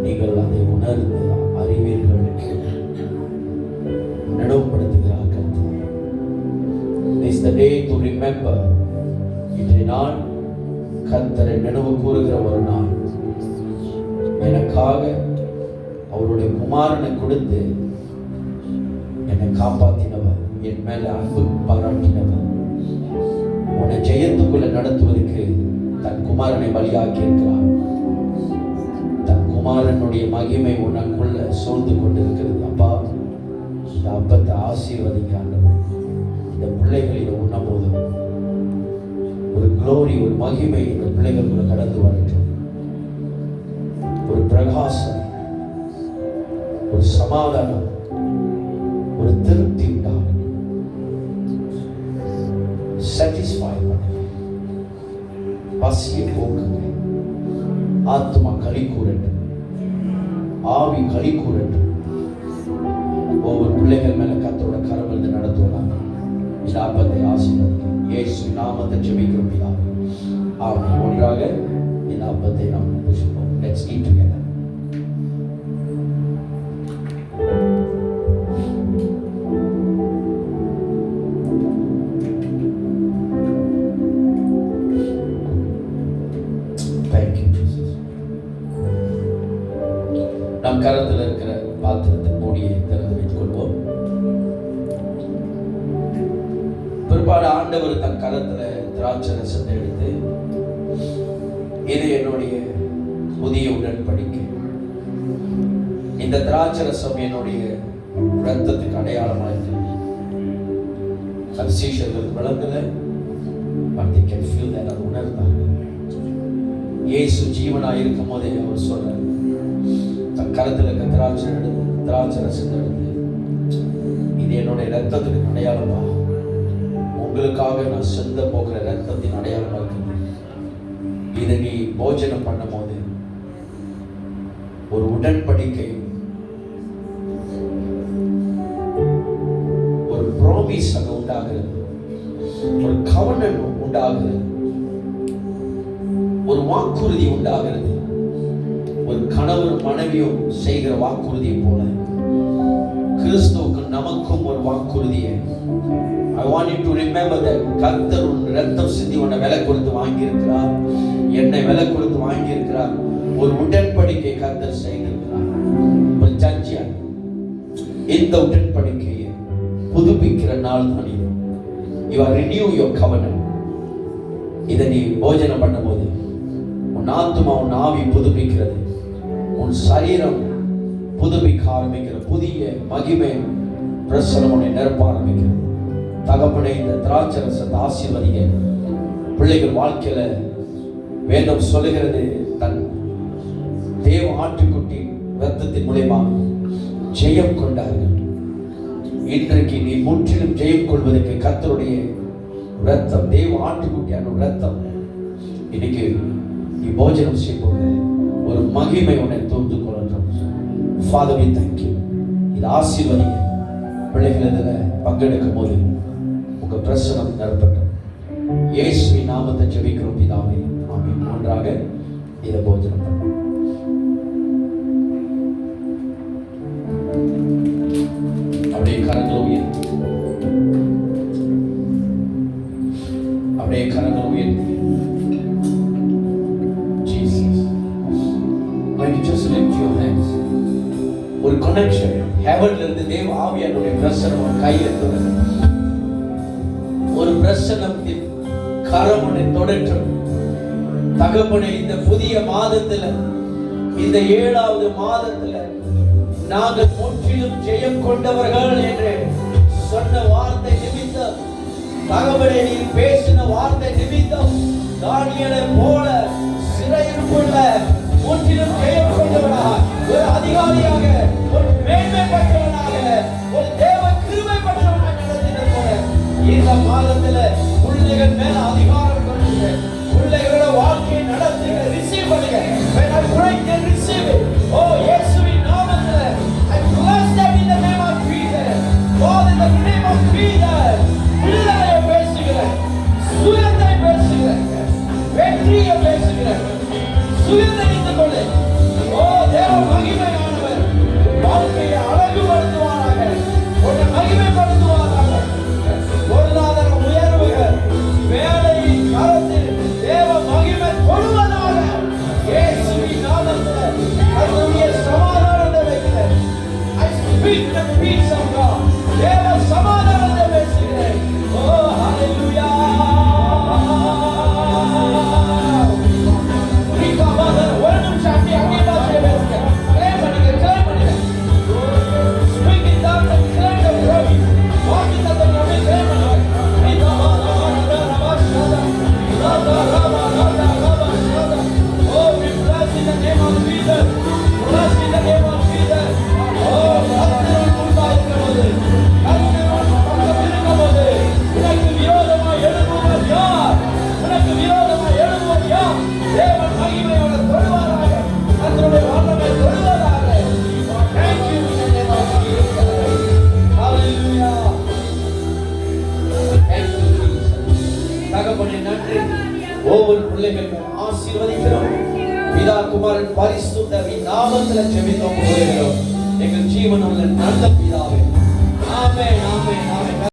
நீங்கள் அதை உணர்ந்து அறிவீர்கள். நினைவுபடுத்துகிறார் கர்த்தர். This is the day to remember. இன்றைய நாள் கர்த்தரை நினைவு கூறுகிற ஒரு நாள். எனக்காக அவருடைய குமாரனை கொடுத்து என்னை காப்பாற்றினவர், என் மேல அன்பு பாராட்டினவர், உன்னை ஜெயத்துக்குள்ள நடத்துவதற்கு தன் குமாரனை பலியாக்கி இருக்கிறார். தன் குமாரனுடைய மகிமை உனக்குள்ள சூழ்ந்து கொண்டிருக்கிறது. அப்பா, இந்த அப்பத்தை ஆசீர்வதிக்க ஆண்டவர். இந்த பிள்ளைகள் இதை உண்ணும் போது ஒரு குளோரி, ஒரு மகிமை இந்த பிள்ளைகளுக்குள்ள கடந்து வரட்டும். ஒரு பிரகாசம், ஒரு சமாதானம், ஒரு திருப்தி உண்டாகும். சாட்டிஸ்ஃபை பண்ணுங்க, பசியை போக்குங்க. ஆத்மா களி கூறட்டும், ஆவி களி கூறட்டும். ஒவ்வொரு பிள்ளைகள் மேல கர்த்தரோட கரம் இருந்து நடத்துவாங்க. இந்த அப்பத்தை ஆசீர்வதிக்க இயேசு நாமத்தை ஜெபிக்கிறோம் பிதாவே. ஆமென். ஒன்றாக இந்த அப்பத்தை நாம் புசிப்போம். Let's eat together. Thank you Jesus. நம் கரத்தில் இருக்கிற பாத்திரத்தின் மூடியை திறந்து வைத்துக் கொள்வோம். பிற்பாடு ஆண்டவர் தன் கரத்துல திராட்சை ரசத்தை எடுத்து, இது என்னுடைய புதிய உடன்படிக்கை. இந்த திராட்சை ரசம் என்னுடைய இரத்தத்துக்கு அடையாளமாக இருக்கிறது. அது சீஷர்களுக்கு விளங்கல, but they can feel that. அது உணர்ந்தாங்க. இயேசு ஜீவனாக இருக்கும் போதே அவர் சொல்றார், தன் கரத்தில் இருக்க திராட்சை ரசத்தை எடுத்து, இது என்னுடைய இரத்தத்துக்கு அடையாளமா, உங்களுக்காக நான் சிந்த போகிற இரத்தத்தின் அடையாளமாக இருக்குது. இதை நீ போஜனம் பண்ணும் போது ஒரு உடன்படிக்கை, ஒரு ப்ராமிஸ் அங்க உண்டாகிறது, ஒரு கவனம் உண்டாகிறது, ஒரு வாக்குறுதி உண்டாகிறது. ஒரு கணவர் மனைவியும் செய்கிற வாக்குறுதியை போல கிறிஸ்துவுக்கு நமக்கும் ஒரு வாக்குறுதியை. I want you to remember that கர்த்தர் உன் ரத்தம் சிந்தி உன்னை விலை கொடுத்து வாங்கி இருக்கிறார், என்னை விலை கொடுத்து வாங்கி இருக்கிறார். ஒரு உடன்படிக்கை கர்த்தர் செய்திருக்கிறார், ஒரு ஜட்ஜியா. இந்த உடன்படிக்கையை புதுப்பிக்கிற நாள் தான் இது. You are renew your covenant. இதை நீ போஜனம் பண்ணும்போது உன் ஆத்துமா, உன் ஆவி புதுப்பிக்கிறது, உன் சரீரம் புதுப்பிக்க ஆரம்பிக்கிற புதிய மகிமை பிரசனம் உன்னை நிரப்ப ஆரம்பிக்கிறது. தகப்பனே, இந்த திராட்சை ரசத்தை ஆசீர்வதிங்க. பிள்ளைகள் வாழ்க்கையில வேதம் சொல்லுகிறது, தன் தேவ ஆட்டுக்குட்டி இரத்தத்தின் மூலமா ஜெயம் கொண்டார்கள். இன்றைக்கு நீ முற்றிலும் ஜெயம் கொள்வதற்கு கர்த்தருடைய இரத்தம், தேவ ஆட்டுக்குட்டியான இரத்தம், இன்னைக்கு நீ போஜனம் செய்யும்போது ஒரு மகிமை உன்னை தோன்று கொள்ளும். Father we thank you. இது ஆசீர்வதிங்க. பிள்ளைகள் இதில் பங்கெடுக்கும் போது உங்க பிரசனம் நிரப்பட்டும். இயேசுவின் நாமத்தை ஜெபிக்கிறோம் பிதாவே, ஆமென். ஒன்றாக இதை போஜனம் பண்ணும். அப்படியே கரங்களை உயர்த்தி, அப்படியே கரங்களை உயர்த்தி. Jesus, when you just lift your hands, ஒரு கனெக்ஷன் ஹெவன்ல இருந்து தேவ ஆவியானுடைய பிரசன்னம் ஒரு கையில தொடரும். ஒரு பிரசன்னத்தின் கரம் உன்னை தொடரும். தகப்பனே, இந்த புதிய மாதத்துல, இந்த 7வது மாதத்துல நாங்கள் முற்றிலும் ஜெயம் கொண்டவர்கள் என்று சொன்ன வார்த்தை நிமித்தம், தகப்பனே நீர் பேசின வார்த்தை நிமித்தம், தானியேலை போல சிறையிருப்புள்ள முற்றிலும் ஜெயம் கொண்டவனாக, ஒரு அதிகாரியாக, ஒரு மேன்மை பெற்றவனாக, ஒரு தேவ கிருபை பெற்றவனாக நடத்தின போல இந்த மாதத்துல பிள்ளைகள் மேல அதிகாரம் கொள்ளுங்க. பிள்ளைகளோட வாழ்க்கையை நடத்துங்க. ரிசீவ் பண்ணுங்க. When I pray, they receive it. Oh, இயேசுவின் நாமத்துல I bless them in the name of Jesus. God, in the name of Jesus. விடுதலையை பேசுகிறேன், சுயத்தை பேசுகிறேன், வெற்றியை பேசுகிறேன். சுயந்தரித்து கொண்டு, ஓ தேவ மகிமையானவர் வாழ்க்கையை அழகுபடுத்துவாராக, உன்னை மகிமைப்படுத்துவாராக. பொருளாதார உயர்வுகள், வேலையின் கரத்தில் தேவ மகிமை கொள்வதாக. இயேசுவின் நாமத்தில் கர்த்தருடைய சமாதானத்தை வைக்கிறேன். I speak the peace of God. தேவ சமாதானத்தை பேசுகிறேன். ஓ ஹalleluya. ஒரு நிமிஷம் அப்படியே பாஷையை பேசுங்க. கிளைம் பண்ணுங்க, கிளைம் பண்ணுங்க. Speak in tongues and claim the glory. Walkie தத்தம் அப்படியே கிளைம் பண்ணுங்க. Oh, we bless in the name of Jesus. Bless in the name of Jesus. Oh, கர்த்தர் முன்பாயிருக்கும்போது, கர்த்தர் பக்கம் இருக்கும்போது, உனக்கு விரோதமாய் எழும்புவர் யார்? உனக்கு விரோதமாய் எழும்புவர் யார்? தேவன் மகிமையோட தொழுவாராக, கர்த்தருடைய வல்லமை தொழுவாராக. Thank you in the name of Jesus. Hallelujah. Thank you Jesus. தகப்பனே நன்றி. ஒவ்வொரு பிள்ளைகள் ஆசீர்வதிக்கிறோம். பிதா குமாரன் பரிசுத்த நாமத்துல ஜெபித்தோம். எங்கள் ஜீவனுள்ள நல்ல பிதாவே, ஆமென், ஆமென், ஆமென்.